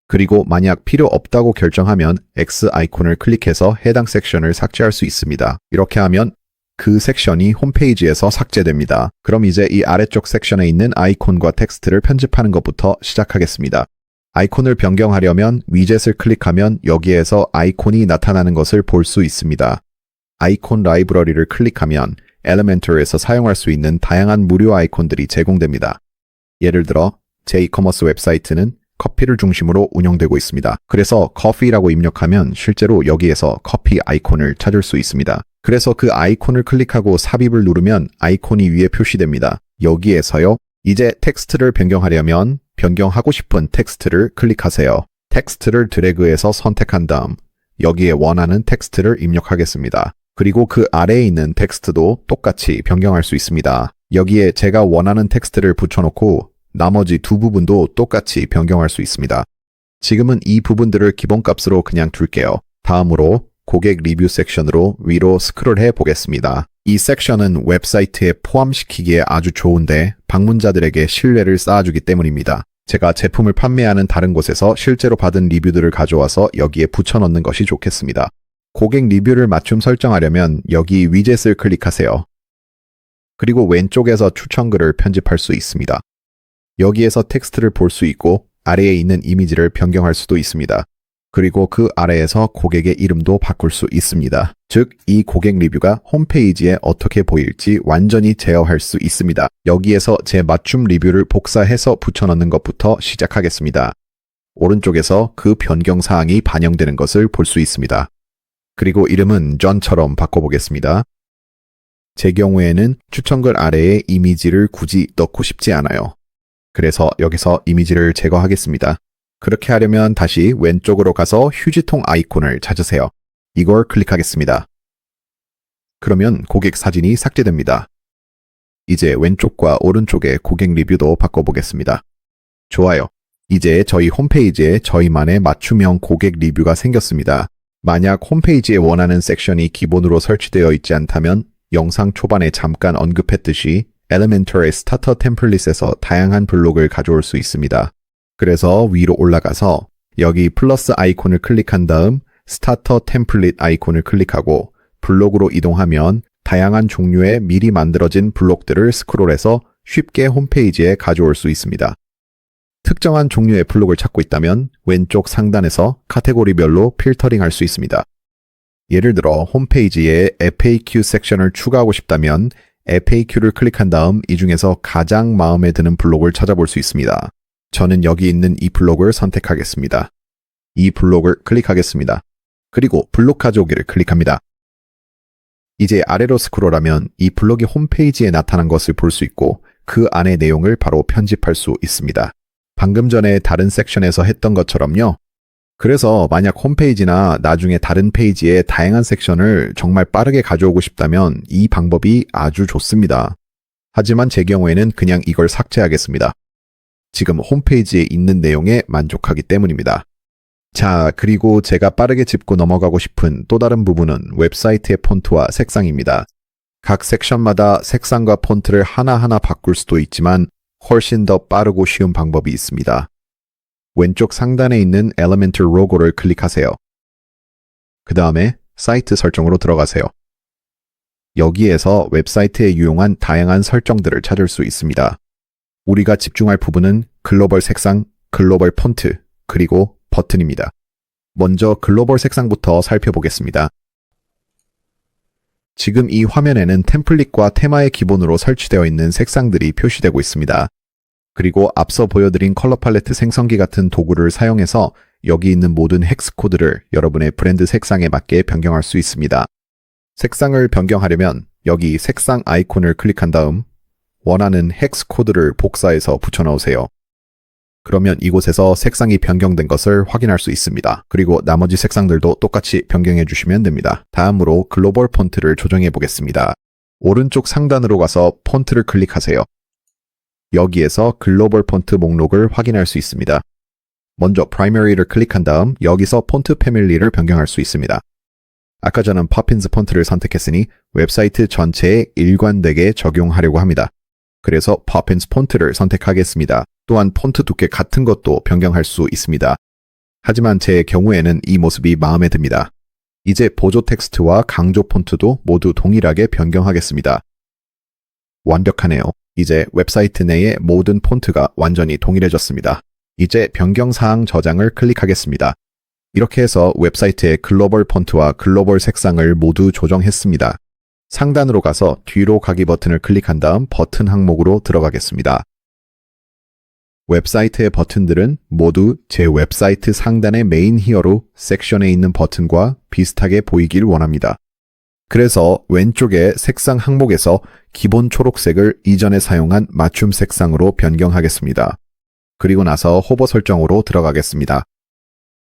그리고 만약 필요 없다고 결정하면 X 아이콘을 클릭해서 해당 섹션을 삭제할 수 있습니다. 이렇게 하면 그 섹션이 홈페이지에서 삭제됩니다. 그럼 이제 이 아래쪽 섹션에 있는 아이콘과 텍스트를 편집하는 것부터 시작하겠습니다. 아이콘을 변경하려면 위젯을 클릭하면 여기에서 아이콘이 나타나는 것을 볼 수 있습니다. 아이콘 라이브러리를 클릭하면 엘리멘터리에서 사용할 수 있는 다양한 무료 아이콘들이 제공됩니다. 예를 들어 제 이커머스 웹사이트는 커피를 중심으로 운영되고 있습니다. 그래서 커피라고 입력하면 실제로 여기에서 커피 아이콘을 찾을 수 있습니다. 그래서 그 아이콘을 클릭하고 삽입을 누르면 아이콘이 위에 표시됩니다. 여기에서요. 이제 텍스트를 변경하려면 변경하고 싶은 텍스트를 클릭하세요. 텍스트를 드래그해서 선택한 다음 여기에 원하는 텍스트를 입력하겠습니다. 그리고 그 아래에 있는 텍스트도 똑같이 변경할 수 있습니다. 여기에 제가 원하는 텍스트를 붙여놓고 나머지 두 부분도 똑같이 변경할 수 있습니다. 지금은 이 부분들을 기본값으로 그냥 둘게요. 다음으로 고객 리뷰 섹션으로 위로 스크롤해 보겠습니다. 이 섹션은 웹사이트에 포함시키기에 아주 좋은데 방문자들에게 신뢰를 쌓아주기 때문입니다. 제가 제품을 판매하는 다른 곳에서 실제로 받은 리뷰들을 가져와서 여기에 붙여넣는 것이 좋겠습니다. 고객 리뷰를 맞춤 설정하려면 여기 위젯을 클릭하세요. 그리고 왼쪽에서 추천글을 편집할 수 있습니다. 여기에서 텍스트를 볼 수 있고 아래에 있는 이미지를 변경할 수도 있습니다. 그리고 그 아래에서 고객의 이름도 바꿀 수 있습니다. 즉, 이 고객 리뷰가 홈페이지에 어떻게 보일지 완전히 제어할 수 있습니다. 여기에서 제 맞춤 리뷰를 복사해서 붙여넣는 것부터 시작하겠습니다. 오른쪽에서 그 변경 사항이 반영되는 것을 볼 수 있습니다. 그리고 이름은 존처럼 바꿔보겠습니다. 제 경우에는 추천글 아래에 이미지를 굳이 넣고 싶지 않아요. 그래서 여기서 이미지를 제거하겠습니다. 그렇게 하려면 다시 왼쪽으로 가서 휴지통 아이콘을 찾으세요. 이걸 클릭하겠습니다. 그러면 고객 사진이 삭제됩니다. 이제 왼쪽과 오른쪽의 고객 리뷰도 바꿔보겠습니다. 좋아요. 이제 저희 홈페이지에 저희만의 맞춤형 고객 리뷰가 생겼습니다. 만약 홈페이지에 원하는 섹션이 기본으로 설치되어 있지 않다면 영상 초반에 잠깐 언급했듯이 엘리멘터리 스타터 템플릿에서 다양한 블록을 가져올 수 있습니다. 그래서 위로 올라가서 여기 플러스 아이콘을 클릭한 다음 스타터 템플릿 아이콘을 클릭하고 블록으로 이동하면 다양한 종류의 미리 만들어진 블록들을 스크롤해서 쉽게 홈페이지에 가져올 수 있습니다. 특정한 종류의 블록을 찾고 있다면 왼쪽 상단에서 카테고리별로 필터링할 수 있습니다. 예를 들어 홈페이지에 FAQ 섹션을 추가하고 싶다면 FAQ를 클릭한 다음 이 중에서 가장 마음에 드는 블록을 찾아볼 수 있습니다. 저는 여기 있는 이 블록을 선택하겠습니다. 이 블록을 클릭하겠습니다. 그리고 블록 가져오기를 클릭합니다. 이제 아래로 스크롤하면 이 블록이 홈페이지에 나타난 것을 볼 수 있고 그 안의 내용을 바로 편집할 수 있습니다. 방금 전에 다른 섹션에서 했던 것처럼요. 그래서 만약 홈페이지나 나중에 다른 페이지에 다양한 섹션을 정말 빠르게 가져오고 싶다면 이 방법이 아주 좋습니다. 하지만 제 경우에는 그냥 이걸 삭제하겠습니다. 지금 홈페이지에 있는 내용에 만족하기 때문입니다. 자, 그리고 제가 빠르게 짚고 넘어가고 싶은 또 다른 부분은 웹사이트의 폰트와 색상입니다. 각 섹션마다 색상과 폰트를 하나하나 바꿀 수도 있지만 훨씬 더 빠르고 쉬운 방법이 있습니다. 왼쪽 상단에 있는 Elementor 로고를 클릭하세요. 그 다음에 사이트 설정으로 들어가세요. 여기에서 웹사이트에 유용한 다양한 설정들을 찾을 수 있습니다. 우리가 집중할 부분은 글로벌 색상, 글로벌 폰트, 그리고 버튼입니다. 먼저 글로벌 색상부터 살펴보겠습니다. 지금 이 화면에는 템플릿과 테마의 기본으로 설치되어 있는 색상들이 표시되고 있습니다. 그리고 앞서 보여드린 컬러 팔레트 생성기 같은 도구를 사용해서 여기 있는 모든 헥스 코드를 여러분의 브랜드 색상에 맞게 변경할 수 있습니다. 색상을 변경하려면 여기 색상 아이콘을 클릭한 다음 원하는 헥스 코드를 복사해서 붙여넣으세요. 그러면 이곳에서 색상이 변경된 것을 확인할 수 있습니다. 그리고 나머지 색상들도 똑같이 변경해 주시면 됩니다. 다음으로 글로벌 폰트를 조정해 보겠습니다. 오른쪽 상단으로 가서 폰트를 클릭하세요. 여기에서 글로벌 폰트 목록을 확인할 수 있습니다. 먼저 프라이머리를 클릭한 다음 여기서 폰트 패밀리를 변경할 수 있습니다. 아까 저는 퍼핀스 폰트를 선택했으니 웹사이트 전체에 일관되게 적용하려고 합니다. 그래서 퍼핀스 폰트를 선택하겠습니다. 또한 폰트 두께 같은 것도 변경할 수 있습니다. 하지만 제 경우에는 이 모습이 마음에 듭니다. 이제 보조 텍스트와 강조 폰트도 모두 동일하게 변경하겠습니다. 완벽하네요. 이제 웹사이트 내의 모든 폰트가 완전히 동일해졌습니다. 이제 변경사항 저장을 클릭하겠습니다. 이렇게 해서 웹사이트의 글로벌 폰트와 글로벌 색상을 모두 조정했습니다. 상단으로 가서 뒤로 가기 버튼을 클릭한 다음 버튼 항목으로 들어가겠습니다. 웹사이트의 버튼들은 모두 제 웹사이트 상단의 메인 히어로 섹션에 있는 버튼과 비슷하게 보이길 원합니다. 그래서 왼쪽의 색상 항목에서 기본 초록색을 이전에 사용한 맞춤 색상으로 변경하겠습니다. 그리고 나서 호버 설정으로 들어가겠습니다.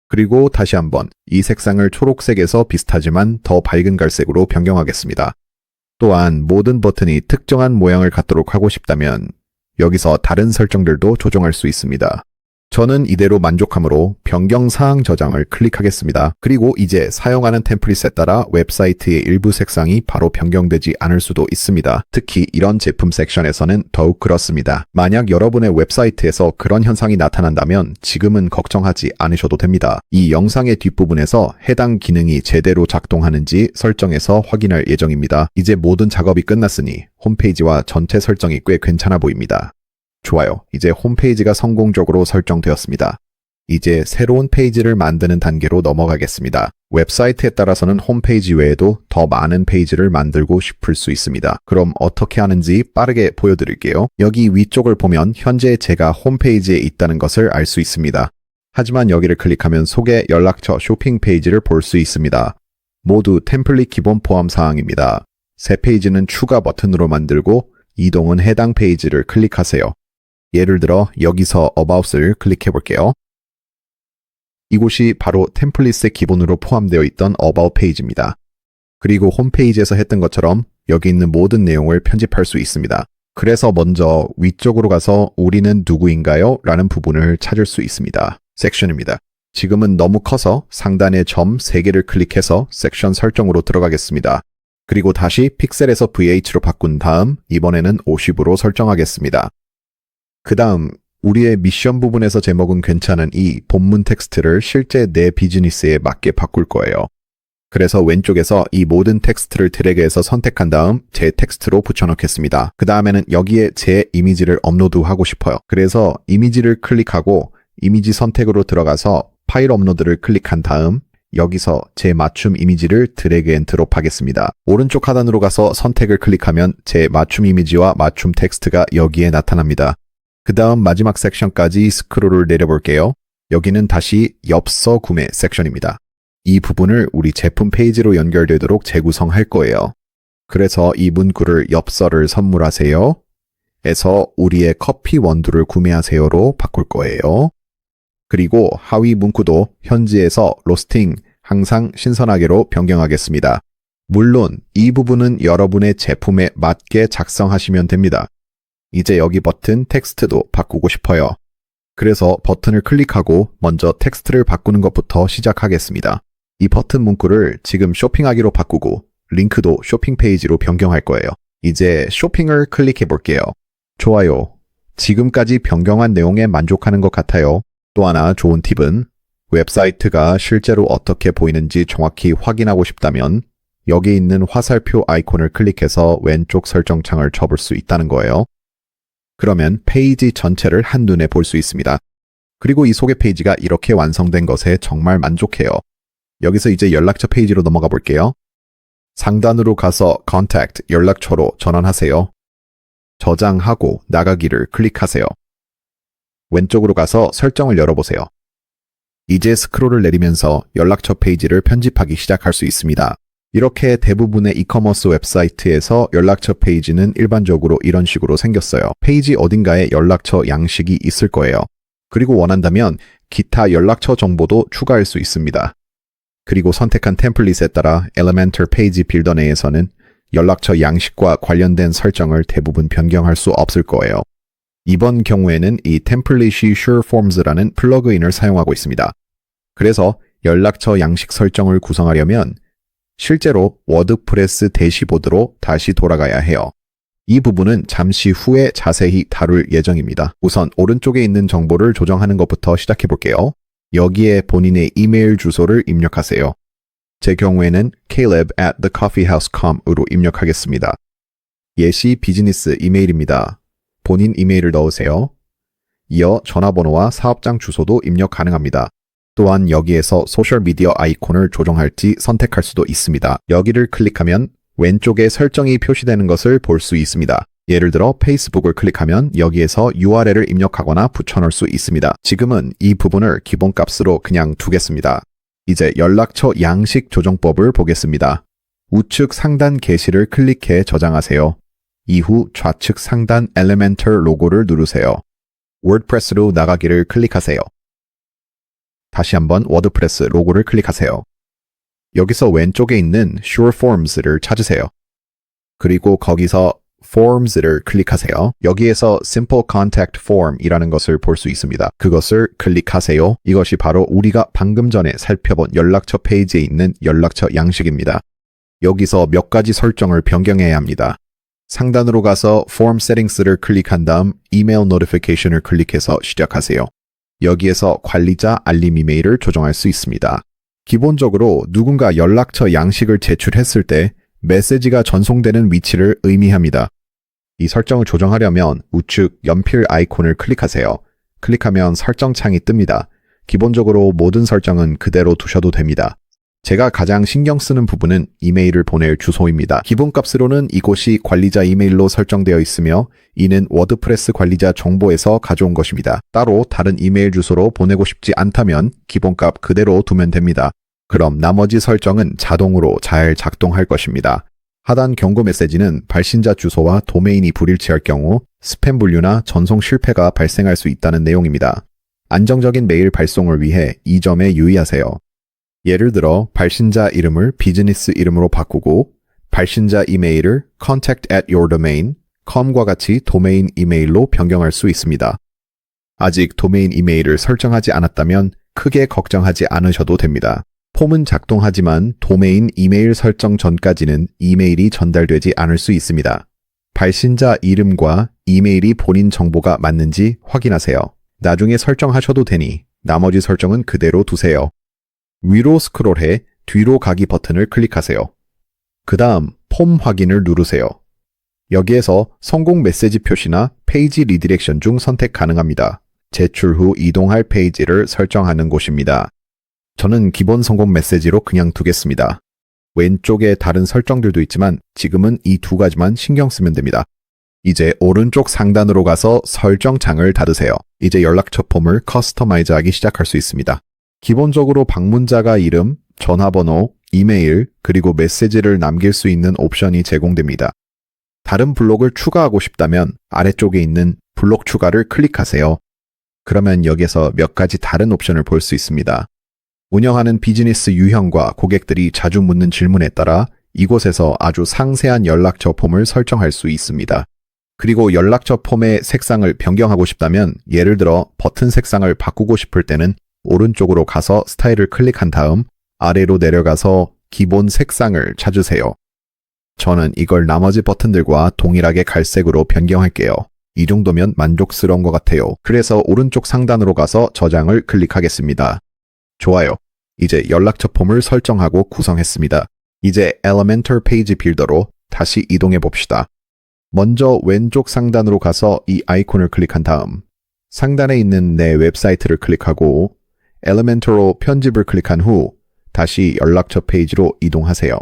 그리고 다시 한번 이 색상을 초록색에서 비슷하지만 더 밝은 갈색으로 변경하겠습니다. 또한 모든 버튼이 특정한 모양을 갖도록 하고 싶다면 여기서 다른 설정들도 조정할 수 있습니다. 저는 이대로 만족하므로 변경사항 저장을 클릭하겠습니다. 그리고 이제 사용하는 템플릿에 따라 웹사이트의 일부 색상이 바로 변경되지 않을 수도 있습니다. 특히 이런 제품 섹션에서는 더욱 그렇습니다. 만약 여러분의 웹사이트에서 그런 현상이 나타난다면 지금은 걱정하지 않으셔도 됩니다. 이 영상의 뒷부분에서 해당 기능이 제대로 작동하는지 설정해서 확인할 예정입니다. 이제 모든 작업이 끝났으니 홈페이지와 전체 설정이 꽤 괜찮아 보입니다. 좋아요. 이제 홈페이지가 성공적으로 설정되었습니다. 이제 새로운 페이지를 만드는 단계로 넘어가겠습니다. 웹사이트에 따라서는 홈페이지 외에도 더 많은 페이지를 만들고 싶을 수 있습니다. 그럼 어떻게 하는지 빠르게 보여드릴게요. 여기 위쪽을 보면 현재 제가 홈페이지에 있다는 것을 알 수 있습니다. 하지만 여기를 클릭하면 소개, 연락처, 쇼핑 페이지를 볼 수 있습니다. 모두 템플릿 기본 포함 사항입니다. 새 페이지는 추가 버튼으로 만들고 이동은 해당 페이지를 클릭하세요. 예를 들어 여기서 About을 클릭해 볼게요. 이곳이 바로 템플릿의 기본으로 포함되어 있던 About 페이지입니다. 그리고 홈페이지에서 했던 것처럼 여기 있는 모든 내용을 편집할 수 있습니다. 그래서 먼저 위쪽으로 가서 우리는 누구인가요? 라는 부분을 찾을 수 있습니다. 섹션입니다. 지금은 너무 커서 상단의 점 3개를 클릭해서 섹션 설정으로 들어가겠습니다. 그리고 다시 픽셀에서 VH로 바꾼 다음 이번에는 50으로 설정하겠습니다. 그 다음 우리의 미션 부분에서 제목은 괜찮은 이 본문 텍스트를 실제 내 비즈니스에 맞게 바꿀 거예요. 그래서 왼쪽에서 이 모든 텍스트를 드래그해서 선택한 다음 제 텍스트로 붙여넣겠습니다. 그 다음에는 여기에 제 이미지를 업로드하고 싶어요. 그래서 이미지를 클릭하고 이미지 선택으로 들어가서 파일 업로드를 클릭한 다음 여기서 제 맞춤 이미지를 드래그 앤 드롭 하겠습니다. 오른쪽 하단으로 가서 선택을 클릭하면 제 맞춤 이미지와 맞춤 텍스트가 여기에 나타납니다. 그 다음 마지막 섹션까지 스크롤을 내려볼게요. 여기는 다시 엽서 구매 섹션입니다. 이 부분을 우리 제품 페이지로 연결되도록 재구성할 거예요. 그래서 이 문구를 엽서를 선물하세요 에서 우리의 커피 원두를 구매하세요로 바꿀 거예요. 그리고 하위 문구도 현지에서 로스팅 항상 신선하게로 변경하겠습니다. 물론 이 부분은 여러분의 제품에 맞게 작성하시면 됩니다. 이제 여기 버튼 텍스트도 바꾸고 싶어요. 그래서 버튼을 클릭하고 먼저 텍스트를 바꾸는 것부터 시작하겠습니다. 이 버튼 문구를 지금 쇼핑하기로 바꾸고 링크도 쇼핑 페이지로 변경할 거예요. 이제 쇼핑을 클릭해 볼게요. 좋아요. 지금까지 변경한 내용에 만족하는 것 같아요. 또 하나 좋은 팁은 웹사이트가 실제로 어떻게 보이는지 정확히 확인하고 싶다면 여기 있는 화살표 아이콘을 클릭해서 왼쪽 설정창을 쳐볼 수 있다는 거예요. 그러면 페이지 전체를 한눈에 볼 수 있습니다. 그리고 이 소개 페이지가 이렇게 완성된 것에 정말 만족해요. 여기서 이제 연락처 페이지로 넘어가 볼게요. 상단으로 가서 Contact, 연락처로 전환하세요. 저장하고 나가기를 클릭하세요. 왼쪽으로 가서 설정을 열어보세요. 이제 스크롤을 내리면서 연락처 페이지를 편집하기 시작할 수 있습니다. 이렇게 대부분의 이커머스 웹사이트에서 연락처 페이지는 일반적으로 이런 식으로 생겼어요. 페이지 어딘가에 연락처 양식이 있을 거예요. 그리고 원한다면 기타 연락처 정보도 추가할 수 있습니다. 그리고 선택한 템플릿에 따라 Elementor 페이지 빌더 내에서는 연락처 양식과 관련된 설정을 대부분 변경할 수 없을 거예요. 이번 경우에는 이 템플릿이 SureForms라는 플러그인을 사용하고 있습니다. 그래서 연락처 양식 설정을 구성하려면 실제로 워드프레스 대시보드로 다시 돌아가야 해요. 이 부분은 잠시 후에 자세히 다룰 예정입니다. 우선 오른쪽에 있는 정보를 조정하는 것부터 시작해 볼게요. 여기에 본인의 이메일 주소를 입력하세요. 제 경우에는 caleb@thecoffeehouse.com으로 입력하겠습니다. 예시 비즈니스 이메일입니다. 본인 이메일을 넣으세요. 이어 전화번호와 사업장 주소도 입력 가능합니다. 또한 여기에서 소셜미디어 아이콘을 조정할지 선택할 수도 있습니다. 여기를 클릭하면 왼쪽에 설정이 표시되는 것을 볼 수 있습니다. 예를 들어 페이스북을 클릭하면 여기에서 URL을 입력하거나 붙여넣을 수 있습니다. 지금은 이 부분을 기본값으로 그냥 두겠습니다. 이제 연락처 양식 조정법을 보겠습니다. 우측 상단 게시를 클릭해 저장하세요. 이후 좌측 상단 Elementor 로고를 누르세요. 워드프레스로 나가기를 클릭하세요. 다시 한번 워드프레스 로고를 클릭하세요. 여기서 왼쪽에 있는 Sure Forms를 찾으세요. 그리고 거기서 Forms를 클릭하세요. 여기에서 Simple Contact Form이라는 것을 볼 수 있습니다. 그것을 클릭하세요. 이것이 바로 우리가 방금 전에 살펴본 연락처 페이지에 있는 연락처 양식입니다. 여기서 몇 가지 설정을 변경해야 합니다. 상단으로 가서 Form Settings를 클릭한 다음 Email Notification을 클릭해서 시작하세요. 여기에서 관리자 알림 이메일을 조정할 수 있습니다. 기본적으로 누군가 연락처 양식을 제출했을 때 메시지가 전송되는 위치를 의미합니다. 이 설정을 조정하려면 우측 연필 아이콘을 클릭하세요. 클릭하면 설정 창이 뜹니다. 기본적으로 모든 설정은 그대로 두셔도 됩니다. 제가 가장 신경 쓰는 부분은 이메일을 보낼 주소입니다. 기본값으로는 이곳이 관리자 이메일로 설정되어 있으며 이는 워드프레스 관리자 정보에서 가져온 것입니다. 따로 다른 이메일 주소로 보내고 싶지 않다면 기본값 그대로 두면 됩니다. 그럼 나머지 설정은 자동으로 잘 작동할 것입니다. 하단 경고 메시지는 발신자 주소와 도메인이 불일치할 경우 스팸 분류나 전송 실패가 발생할 수 있다는 내용입니다. 안정적인 메일 발송을 위해 이 점에 유의하세요. 예를 들어 발신자 이름을 비즈니스 이름으로 바꾸고 발신자 이메일을 contact@yourdomain.com과 같이 도메인 이메일로 변경할 수 있습니다. 아직 도메인 이메일을 설정하지 않았다면 크게 걱정하지 않으셔도 됩니다. 폼은 작동하지만 도메인 이메일 설정 전까지는 이메일이 전달되지 않을 수 있습니다. 발신자 이름과 이메일이 본인 정보가 맞는지 확인하세요. 나중에 설정하셔도 되니 나머지 설정은 그대로 두세요. 위로 스크롤해 뒤로 가기 버튼을 클릭하세요. 그 다음 폼 확인을 누르세요. 여기에서 성공 메시지 표시나 페이지 리디렉션 중 선택 가능합니다. 제출 후 이동할 페이지를 설정하는 곳입니다. 저는 기본 성공 메시지로 그냥 두겠습니다. 왼쪽에 다른 설정들도 있지만 지금은 이 두 가지만 신경 쓰면 됩니다. 이제 오른쪽 상단으로 가서 설정 창을 닫으세요. 이제 연락처 폼을 커스터마이즈하기 시작할 수 있습니다. 기본적으로 방문자가 이름, 전화번호, 이메일, 그리고 메시지를 남길 수 있는 옵션이 제공됩니다. 다른 블록을 추가하고 싶다면 아래쪽에 있는 블록 추가를 클릭하세요. 그러면 여기서 몇 가지 다른 옵션을 볼 수 있습니다. 운영하는 비즈니스 유형과 고객들이 자주 묻는 질문에 따라 이곳에서 아주 상세한 연락처 폼을 설정할 수 있습니다. 그리고 연락처 폼의 색상을 변경하고 싶다면 예를 들어 버튼 색상을 바꾸고 싶을 때는 오른쪽으로 가서 스타일을 클릭한 다음 아래로 내려가서 기본 색상을 찾으세요. 저는 이걸 나머지 버튼들과 동일하게 갈색으로 변경할게요. 이 정도면 만족스러운 것 같아요. 그래서 오른쪽 상단으로 가서 저장을 클릭하겠습니다. 좋아요. 이제 연락처 폼을 설정하고 구성했습니다. 이제 Elementor 페이지 빌더로 다시 이동해 봅시다. 먼저 왼쪽 상단으로 가서 이 아이콘을 클릭한 다음 상단에 있는 내 웹사이트를 클릭하고 Elementor로 편집을 클릭한 후 다시 연락처 페이지로 이동하세요.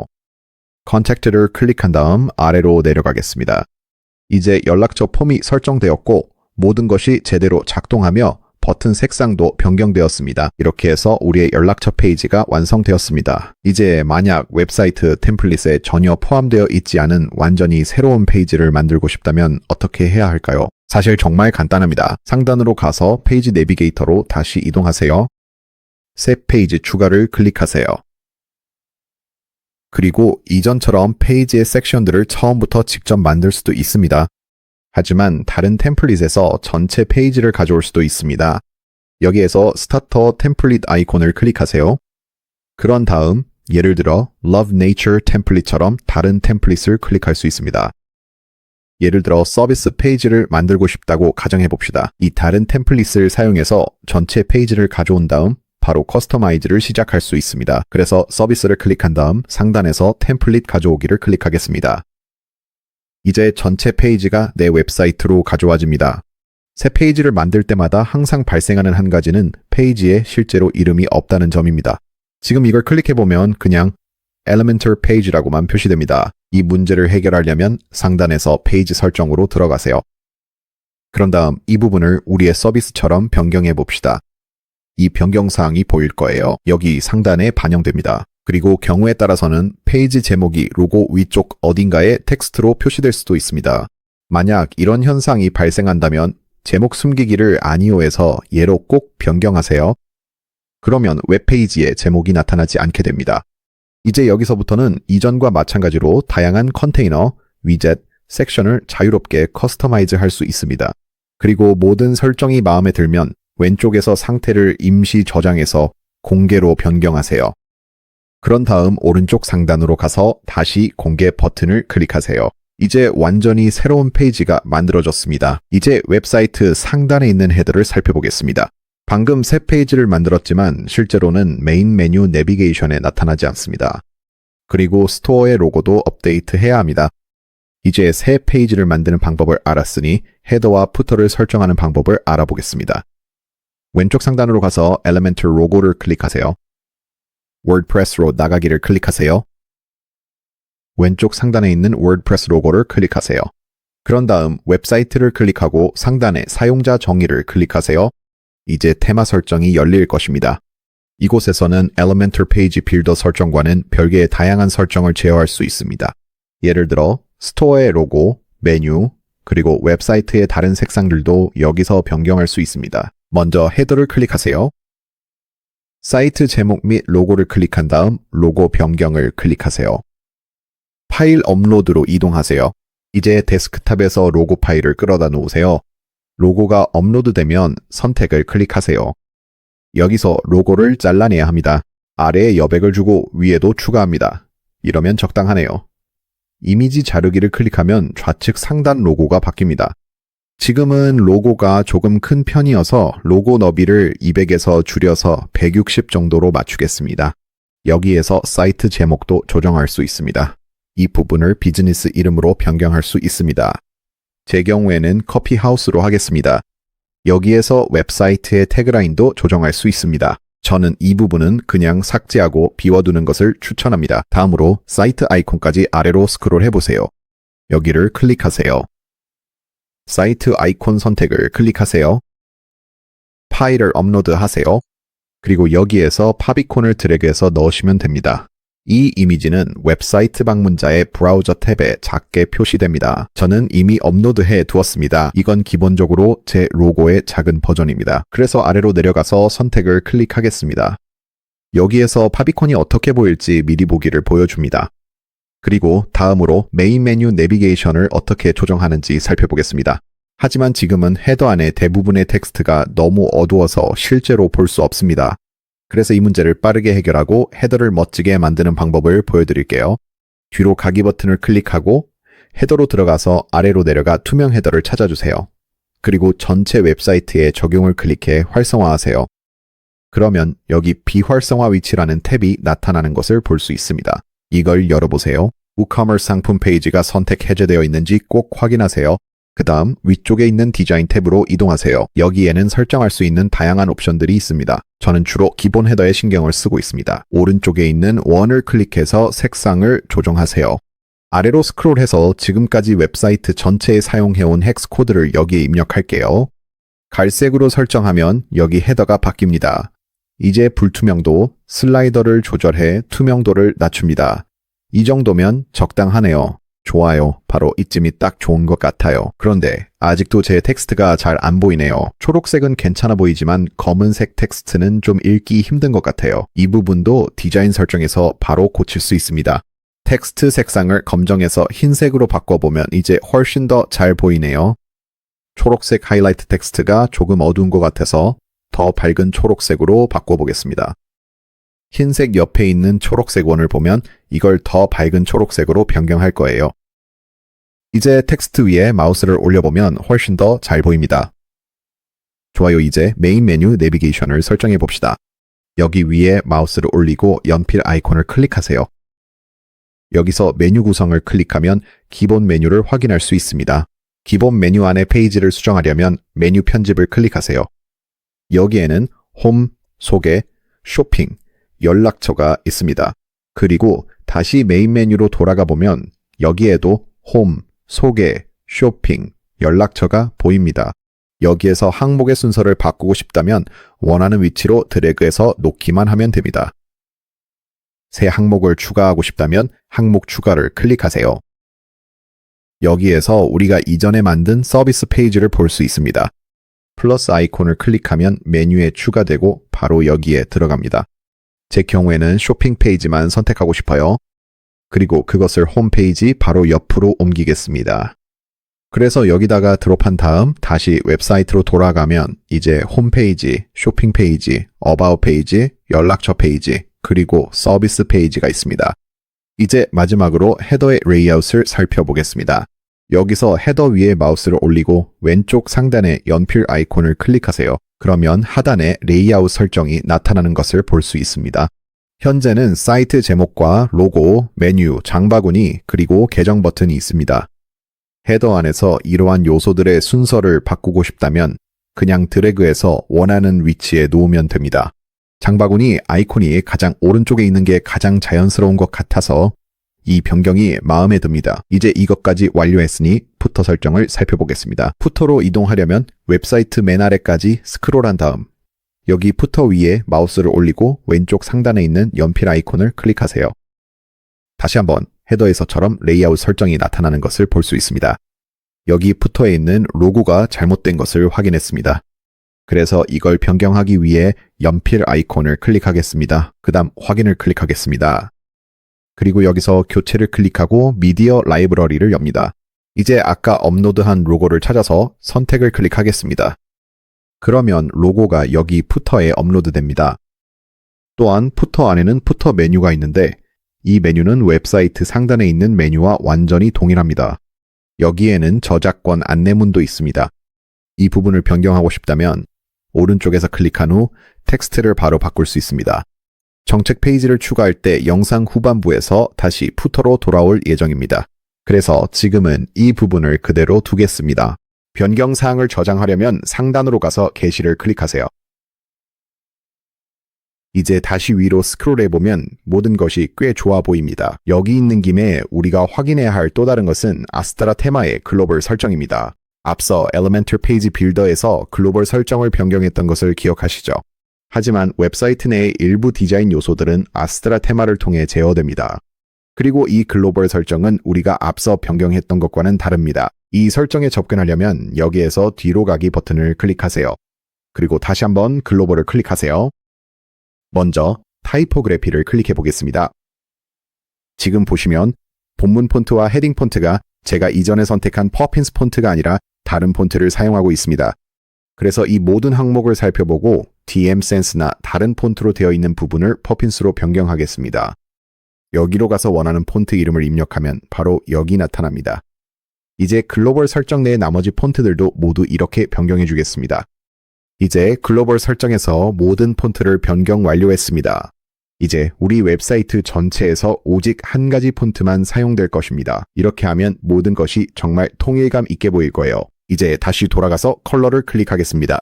Contact를 클릭한 다음 아래로 내려가겠습니다. 이제 연락처 폼이 설정되었고 모든 것이 제대로 작동하며 버튼 색상도 변경되었습니다. 이렇게 해서 우리의 연락처 페이지가 완성되었습니다. 이제 만약 웹사이트 템플릿에 전혀 포함되어 있지 않은 완전히 새로운 페이지를 만들고 싶다면 어떻게 해야 할까요? 사실 정말 간단합니다. 상단으로 가서 페이지 내비게이터로 다시 이동하세요. 새 페이지 추가를 클릭하세요. 그리고 이전처럼 페이지의 섹션들을 처음부터 직접 만들 수도 있습니다. 하지만 다른 템플릿에서 전체 페이지를 가져올 수도 있습니다. 여기에서 스타터 템플릿 아이콘을 클릭하세요. 그런 다음 예를 들어 Love Nature 템플릿처럼 다른 템플릿을 클릭할 수 있습니다. 예를 들어 서비스 페이지를 만들고 싶다고 가정해 봅시다. 이 다른 템플릿을 사용해서 전체 페이지를 가져온 다음 바로 커스터마이즈를 시작할 수 있습니다. 그래서 서비스를 클릭한 다음 상단에서 템플릿 가져오기를 클릭하겠습니다. 이제 전체 페이지가 내 웹사이트로 가져와집니다. 새 페이지를 만들 때마다 항상 발생하는 한 가지는 페이지에 실제로 이름이 없다는 점입니다. 지금 이걸 클릭해보면 그냥 Elementor Page라고만 표시됩니다. 이 문제를 해결하려면 상단에서 페이지 설정으로 들어가세요. 그런 다음 이 부분을 우리의 서비스처럼 변경해 봅시다. 이 변경사항이 보일 거예요. 여기 상단에 반영됩니다. 그리고 경우에 따라서는 페이지 제목이 로고 위쪽 어딘가에 텍스트로 표시될 수도 있습니다. 만약 이런 현상이 발생한다면 제목 숨기기를 아니오에서 예로 꼭 변경하세요. 그러면 웹페이지에 제목이 나타나지 않게 됩니다. 이제 여기서부터는 이전과 마찬가지로 다양한 컨테이너, 위젯, 섹션을 자유롭게 커스터마이즈 할 수 있습니다. 그리고 모든 설정이 마음에 들면 왼쪽에서 상태를 임시 저장해서 공개로 변경하세요. 그런 다음 오른쪽 상단으로 가서 다시 공개 버튼을 클릭하세요. 이제 완전히 새로운 페이지가 만들어졌습니다. 이제 웹사이트 상단에 있는 헤더를 살펴보겠습니다. 방금 새 페이지를 만들었지만 실제로는 메인 메뉴 내비게이션에 나타나지 않습니다. 그리고 스토어의 로고도 업데이트해야 합니다. 이제 새 페이지를 만드는 방법을 알았으니 헤더와 푸터를 설정하는 방법을 알아보겠습니다. 왼쪽 상단으로 가서 Elementor 로고를 클릭하세요. 워드프레스로 나가기를 클릭하세요. 왼쪽 상단에 있는 워드프레스 로고를 클릭하세요. 그런 다음 웹사이트를 클릭하고 상단에 사용자 정의를 클릭하세요. 이제 테마 설정이 열릴 것입니다. 이곳에서는 Elementor Page Builder 설정과는 별개의 다양한 설정을 제어할 수 있습니다. 예를 들어 스토어의 로고, 메뉴, 그리고 웹사이트의 다른 색상들도 여기서 변경할 수 있습니다. 먼저 헤더를 클릭하세요. 사이트 제목 및 로고를 클릭한 다음 로고 변경을 클릭하세요. 파일 업로드로 이동하세요. 이제 데스크탑에서 로고 파일을 끌어다 놓으세요. 로고가 업로드되면 선택을 클릭하세요. 여기서 로고를 잘라내야 합니다. 아래에 여백을 주고 위에도 추가합니다. 이러면 적당하네요. 이미지 자르기를 클릭하면 좌측 상단 로고가 바뀝니다. 지금은 로고가 조금 큰 편이어서 로고 너비를 200에서 줄여서 160 정도로 맞추겠습니다. 여기에서 사이트 제목도 조정할 수 있습니다. 이 부분을 비즈니스 이름으로 변경할 수 있습니다. 제 경우에는 커피하우스로 하겠습니다. 여기에서 웹사이트의 태그라인도 조정할 수 있습니다. 저는 이 부분은 그냥 삭제하고 비워두는 것을 추천합니다. 다음으로 사이트 아이콘까지 아래로 스크롤 해보세요. 여기를 클릭하세요. 사이트 아이콘 선택을 클릭하세요. 파일을 업로드하세요. 그리고 여기에서 팝이콘을 드래그해서 넣으시면 됩니다. 이 이미지는 웹사이트 방문자의 브라우저 탭에 작게 표시됩니다. 저는 이미 업로드해 두었습니다. 이건 기본적으로 제 로고의 작은 버전입니다. 그래서 아래로 내려가서 선택을 클릭하겠습니다. 여기에서 팝이콘이 어떻게 보일지 미리 보기를 보여줍니다. 그리고 다음으로 메인 메뉴 내비게이션을 어떻게 조정하는지 살펴보겠습니다. 하지만 지금은 헤더 안에 대부분의 텍스트가 너무 어두워서 실제로 볼 수 없습니다. 그래서 이 문제를 빠르게 해결하고 헤더를 멋지게 만드는 방법을 보여드릴게요. 뒤로 가기 버튼을 클릭하고 헤더로 들어가서 아래로 내려가 투명 헤더를 찾아주세요. 그리고 전체 웹사이트에 적용을 클릭해 활성화하세요. 그러면 여기 비활성화 위치라는 탭이 나타나는 것을 볼 수 있습니다. 이걸 열어보세요. WooCommerce 상품 페이지가 선택 해제되어 있는지 꼭 확인하세요. 그 다음 위쪽에 있는 디자인 탭으로 이동하세요. 여기에는 설정할 수 있는 다양한 옵션들이 있습니다. 저는 주로 기본 헤더에 신경을 쓰고 있습니다. 오른쪽에 있는 원을 클릭해서 색상을 조정하세요. 아래로 스크롤해서 지금까지 웹사이트 전체에 사용해온 헥스 코드를 여기에 입력할게요. 갈색으로 설정하면 여기 헤더가 바뀝니다. 이제 불투명도, 슬라이더를 조절해 투명도를 낮춥니다. 이 정도면 적당하네요. 좋아요. 바로 이쯤이 딱 좋은 것 같아요. 그런데 아직도 제 텍스트가 잘 안 보이네요. 초록색은 괜찮아 보이지만 검은색 텍스트는 좀 읽기 힘든 것 같아요. 이 부분도 디자인 설정에서 바로 고칠 수 있습니다. 텍스트 색상을 검정에서 흰색으로 바꿔보면 이제 훨씬 더 잘 보이네요. 초록색 하이라이트 텍스트가 조금 어두운 것 같아서 더 밝은 초록색으로 바꿔보겠습니다. 흰색 옆에 있는 초록색 원을 보면 이걸 더 밝은 초록색으로 변경할 거예요. 이제 텍스트 위에 마우스를 올려보면 훨씬 더 잘 보입니다. 좋아요. 이제 메인 메뉴 내비게이션을 설정해 봅시다. 여기 위에 마우스를 올리고 연필 아이콘을 클릭하세요. 여기서 메뉴 구성을 클릭하면 기본 메뉴를 확인할 수 있습니다. 기본 메뉴 안에 페이지를 수정하려면 메뉴 편집을 클릭하세요. 여기에는 홈, 소개, 쇼핑, 연락처가 있습니다. 그리고 다시 메인 메뉴로 돌아가 보면 여기에도 홈, 소개, 쇼핑, 연락처가 보입니다. 여기에서 항목의 순서를 바꾸고 싶다면 원하는 위치로 드래그해서 놓기만 하면 됩니다. 새 항목을 추가하고 싶다면 항목 추가를 클릭하세요. 여기에서 우리가 이전에 만든 서비스 페이지를 볼 수 있습니다. 플러스 아이콘을 클릭하면 메뉴에 추가되고 바로 여기에 들어갑니다. 제 경우에는 쇼핑 페이지만 선택하고 싶어요. 그리고 그것을 홈페이지 바로 옆으로 옮기겠습니다. 그래서 여기다가 드롭한 다음 다시 웹사이트로 돌아가면 이제 홈페이지, 쇼핑 페이지, 어바웃 페이지, 연락처 페이지, 그리고 서비스 페이지가 있습니다. 이제 마지막으로 헤더의 레이아웃을 살펴보겠습니다. 여기서 헤더 위에 마우스를 올리고 왼쪽 상단의 연필 아이콘을 클릭하세요. 그러면 하단에 레이아웃 설정이 나타나는 것을 볼 수 있습니다. 현재는 사이트 제목과 로고, 메뉴, 장바구니, 그리고 계정 버튼이 있습니다. 헤더 안에서 이러한 요소들의 순서를 바꾸고 싶다면 그냥 드래그해서 원하는 위치에 놓으면 됩니다. 장바구니 아이콘이 가장 오른쪽에 있는 게 가장 자연스러운 것 같아서 이 변경이 마음에 듭니다. 이제 이것까지 완료했으니 푸터 설정을 살펴보겠습니다. 푸터로 이동하려면 웹사이트 맨 아래까지 스크롤한 다음 여기 푸터 위에 마우스를 올리고 왼쪽 상단에 있는 연필 아이콘을 클릭하세요. 다시 한번 헤더에서처럼 레이아웃 설정이 나타나는 것을 볼 수 있습니다. 여기 푸터에 있는 로고가 잘못된 것을 확인했습니다. 그래서 이걸 변경하기 위해 연필 아이콘을 클릭하겠습니다. 그 다음 확인을 클릭하겠습니다. 그리고 여기서 교체를 클릭하고 미디어 라이브러리를 엽니다. 이제 아까 업로드한 로고를 찾아서 선택을 클릭하겠습니다. 그러면 로고가 여기 푸터에 업로드됩니다. 또한 푸터 안에는 푸터 메뉴가 있는데 이 메뉴는 웹사이트 상단에 있는 메뉴와 완전히 동일합니다. 여기에는 저작권 안내문도 있습니다. 이 부분을 변경하고 싶다면 오른쪽에서 클릭한 후 텍스트를 바로 바꿀 수 있습니다. 정책 페이지를 추가할 때 영상 후반부에서 다시 푸터로 돌아올 예정입니다. 그래서 지금은 이 부분을 그대로 두겠습니다. 변경 사항을 저장하려면 상단으로 가서 게시를 클릭하세요. 이제 다시 위로 스크롤해보면 모든 것이 꽤 좋아 보입니다. 여기 있는 김에 우리가 확인해야 할 또 다른 것은 아스트라 테마의 글로벌 설정입니다. 앞서 엘리멘털 페이지 빌더에서 글로벌 설정을 변경했던 것을 기억하시죠? 하지만 웹사이트 내의 일부 디자인 요소들은 아스트라 테마를 통해 제어됩니다. 그리고 이 글로벌 설정은 우리가 앞서 변경했던 것과는 다릅니다. 이 설정에 접근하려면 여기에서 뒤로 가기 버튼을 클릭하세요. 그리고 다시 한번 글로벌을 클릭하세요. 먼저 타이포그래피를 클릭해 보겠습니다. 지금 보시면 본문 폰트와 헤딩 폰트가 제가 이전에 선택한 퍼핀스 폰트가 아니라 다른 폰트를 사용하고 있습니다. 그래서 이 모든 항목을 살펴보고 DM 센스나 다른 폰트로 되어 있는 부분을 퍼핀스로 변경하겠습니다. 여기로 가서 원하는 폰트 이름을 입력하면 바로 여기 나타납니다. 이제 글로벌 설정 내의 나머지 폰트들도 모두 이렇게 변경해 주겠습니다. 이제 글로벌 설정에서 모든 폰트를 변경 완료했습니다. 이제 우리 웹사이트 전체에서 오직 한 가지 폰트만 사용될 것입니다. 이렇게 하면 모든 것이 정말 통일감 있게 보일 거예요. 이제 다시 돌아가서 컬러를 클릭하겠습니다.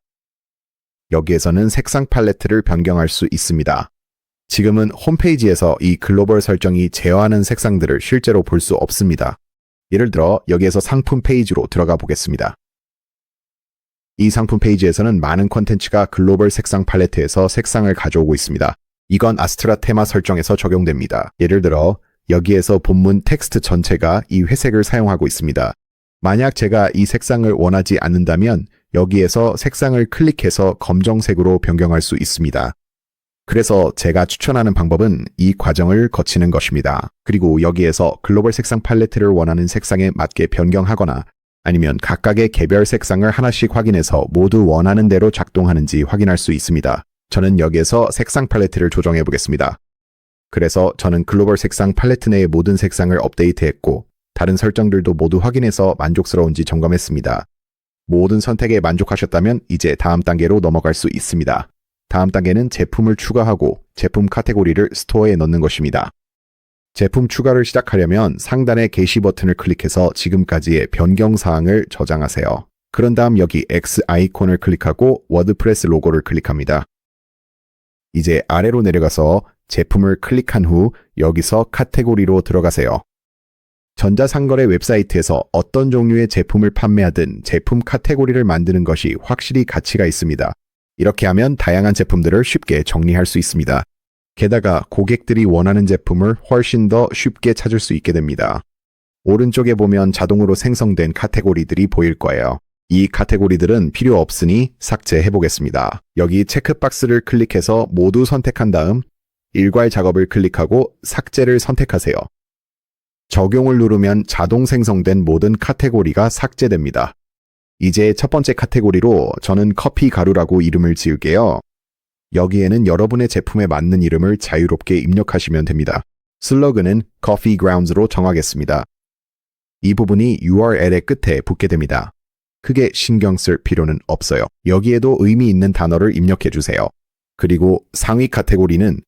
여기에서는 색상 팔레트를 변경할 수 있습니다. 지금은 홈페이지에서 이 글로벌 설정이 제어하는 색상들을 실제로 볼 수 없습니다. 예를 들어 여기에서 상품 페이지로 들어가 보겠습니다. 이 상품 페이지에서는 많은 콘텐츠가 글로벌 색상 팔레트에서 색상을 가져오고 있습니다. 이건 아스트라 테마 설정에서 적용됩니다. 예를 들어 여기에서 본문 텍스트 전체가 이 회색을 사용하고 있습니다. 만약 제가 이 색상을 원하지 않는다면 여기에서 색상을 클릭해서 검정색으로 변경할 수 있습니다. 그래서 제가 추천하는 방법은 이 과정을 거치는 것입니다. 그리고 여기에서 글로벌 색상 팔레트를 원하는 색상에 맞게 변경하거나 아니면 각각의 개별 색상을 하나씩 확인해서 모두 원하는 대로 작동하는지 확인할 수 있습니다. 저는 여기에서 색상 팔레트를 조정해 보겠습니다. 그래서 저는 글로벌 색상 팔레트 내의 모든 색상을 업데이트했고 다른 설정들도 모두 확인해서 만족스러운지 점검했습니다. 모든 선택에 만족하셨다면 이제 다음 단계로 넘어갈 수 있습니다. 다음 단계는 제품을 추가하고 제품 카테고리를 스토어에 넣는 것입니다. 제품 추가를 시작하려면 상단의 게시 버튼을 클릭해서 지금까지의 변경 사항을 저장하세요. 그런 다음 여기 X 아이콘을 클릭하고 워드프레스 로고를 클릭합니다. 이제 아래로 내려가서 제품을 클릭한 후 여기서 카테고리로 들어가세요. 전자상거래 웹사이트에서 어떤 종류의 제품을 판매하든 제품 카테고리를 만드는 것이 확실히 가치가 있습니다. 이렇게 하면 다양한 제품들을 쉽게 정리할 수 있습니다. 게다가 고객들이 원하는 제품을 훨씬 더 쉽게 찾을 수 있게 됩니다. 오른쪽에 보면 자동으로 생성된 카테고리들이 보일 거예요. 이 카테고리들은 필요 없으니 삭제해 보겠습니다. 여기 체크박스를 클릭해서 모두 선택한 다음 일괄 작업을 클릭하고 삭제를 선택하세요. 적용을 누르면 자동 생성된 모든 카테고리가 삭제됩니다. 이제 첫 번째 카테고리로 저는 커피 가루라고 이름을 지을게요. 여기에는 여러분의 제품에 맞는 이름을 자유롭게 입력하시면 됩니다. 슬러그는 Coffee Grounds로 정하겠습니다. 이 부분이 URL의 끝에 붙게 됩니다. 크게 신경 쓸 필요는 없어요. 여기에도 의미 있는 단어를 입력해 주세요. 그리고 상위 카테고리는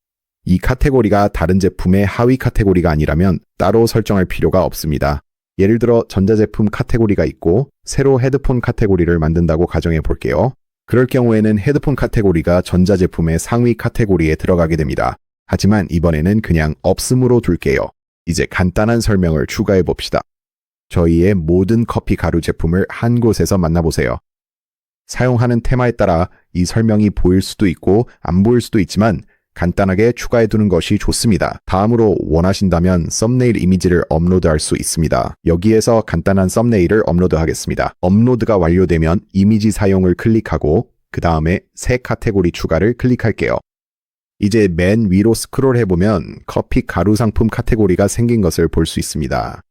이 카테고리가 다른 제품의 하위 카테고리가 아니라면 따로 설정할 필요가 없습니다. 예를 들어 전자제품 카테고리가 있고 새로 헤드폰 카테고리를 만든다고 가정해 볼게요. 그럴 경우에는 헤드폰 카테고리가 전자제품의 상위 카테고리에 들어가게 됩니다. 하지만 이번에는 그냥 없음으로 둘게요. 이제 간단한 설명을 추가해 봅시다. 저희의 모든 커피 가루 제품을 한 곳에서 만나보세요. 사용하는 테마에 따라 이 설명이 보일 수도 있고 안 보일 수도 있지만 간단하게 추가해 두는 것이 좋습니다. 다음으로 원하신다면 썸네일 이미지를 업로드할 수 있습니다. 여기에서 간단한 썸네일을 업로드하겠습니다. 업로드가 완료되면 이미지 사용을 클릭하고 그 다음에 새 카테고리 추가를 클릭할게요. 이제 맨 위로 스크롤해보면 커피 가루 상품 카테고리가 생긴 것을 볼 수 있습니다.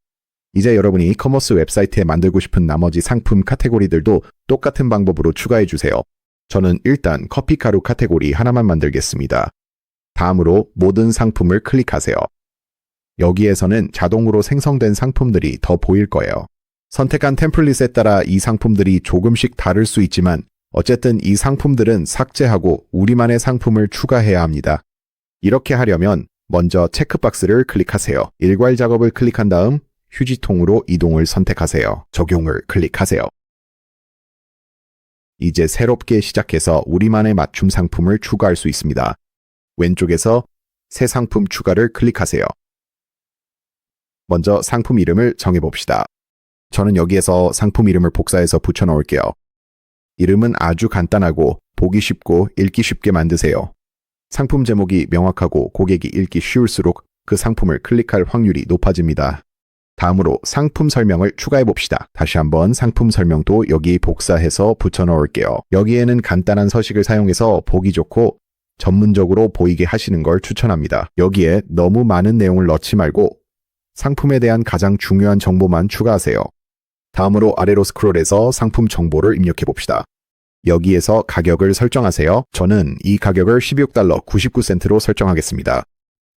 이제 여러분이 이커머스 웹사이트에 만들고 싶은 나머지 상품 카테고리들도 똑같은 방법으로 추가해 주세요. 저는 일단 커피 가루 카테고리 하나만 만들겠습니다. 다음으로 모든 상품을 클릭하세요. 여기에서는 자동으로 생성된 상품들이 더 보일 거예요. 선택한 템플릿에 따라 이 상품들이 조금씩 다를 수 있지만 어쨌든 이 상품들은 삭제하고 우리만의 상품을 추가해야 합니다. 이렇게 하려면 먼저 체크박스를 클릭하세요. 일괄 작업을 클릭한 다음 휴지통으로 이동을 선택하세요. 적용을 클릭하세요. 이제 새롭게 시작해서 우리만의 맞춤 상품을 추가할 수 있습니다. 왼쪽에서 새 상품 추가를 클릭하세요. 먼저 상품 이름을 정해봅시다. 저는 여기에서 상품 이름을 복사해서 붙여 넣을게요. 이름은 아주 간단하고 보기 쉽고 읽기 쉽게 만드세요. 상품 제목이 명확하고 고객이 읽기 쉬울수록 그 상품을 클릭할 확률이 높아집니다. 다음으로 상품 설명을 추가해 봅시다. 다시 한번 상품 설명도 여기 복사해서 붙여 넣을게요. 여기에는 간단한 서식을 사용해서 보기 좋고 전문적으로 보이게 하시는 걸 추천합니다. 여기에 너무 많은 내용을 넣지 말고 상품에 대한 가장 중요한 정보만 추가하세요. 다음으로 아래로 스크롤해서 상품 정보를 입력해 봅시다. 여기에서 가격을 설정하세요. 저는 이 가격을 16달러 99센트로 설정하겠습니다.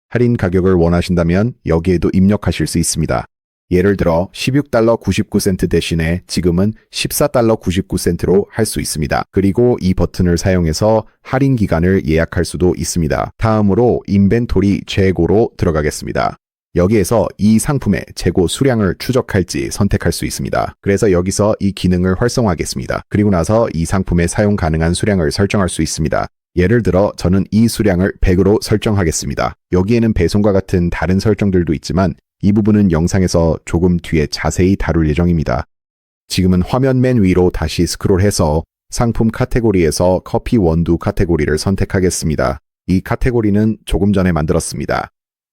할인 가격을 원하신다면 여기에도 입력하실 수 있습니다. 예를 들어 16달러 99센트 대신에 지금은 14달러 99센트로 할 수 있습니다. 그리고 이 버튼을 사용해서 할인 기간을 예약할 수도 있습니다. 다음으로 인벤토리 재고로 들어가겠습니다. 여기에서 이 상품의 재고 수량을 추적할지 선택할 수 있습니다. 그래서 여기서 이 기능을 활성화하겠습니다. 그리고 나서 이 상품의 사용 가능한 수량을 설정할 수 있습니다. 예를 들어 저는 이 수량을 100으로 설정하겠습니다. 여기에는 배송과 같은 다른 설정들도 있지만 이 부분은 영상에서 조금 뒤에 자세히 다룰 예정입니다. 지금은 화면 맨 위로 다시 스크롤해서 상품 카테고리에서 커피 원두 카테고리를 선택하겠습니다. 이 카테고리는 조금 전에 만들었습니다.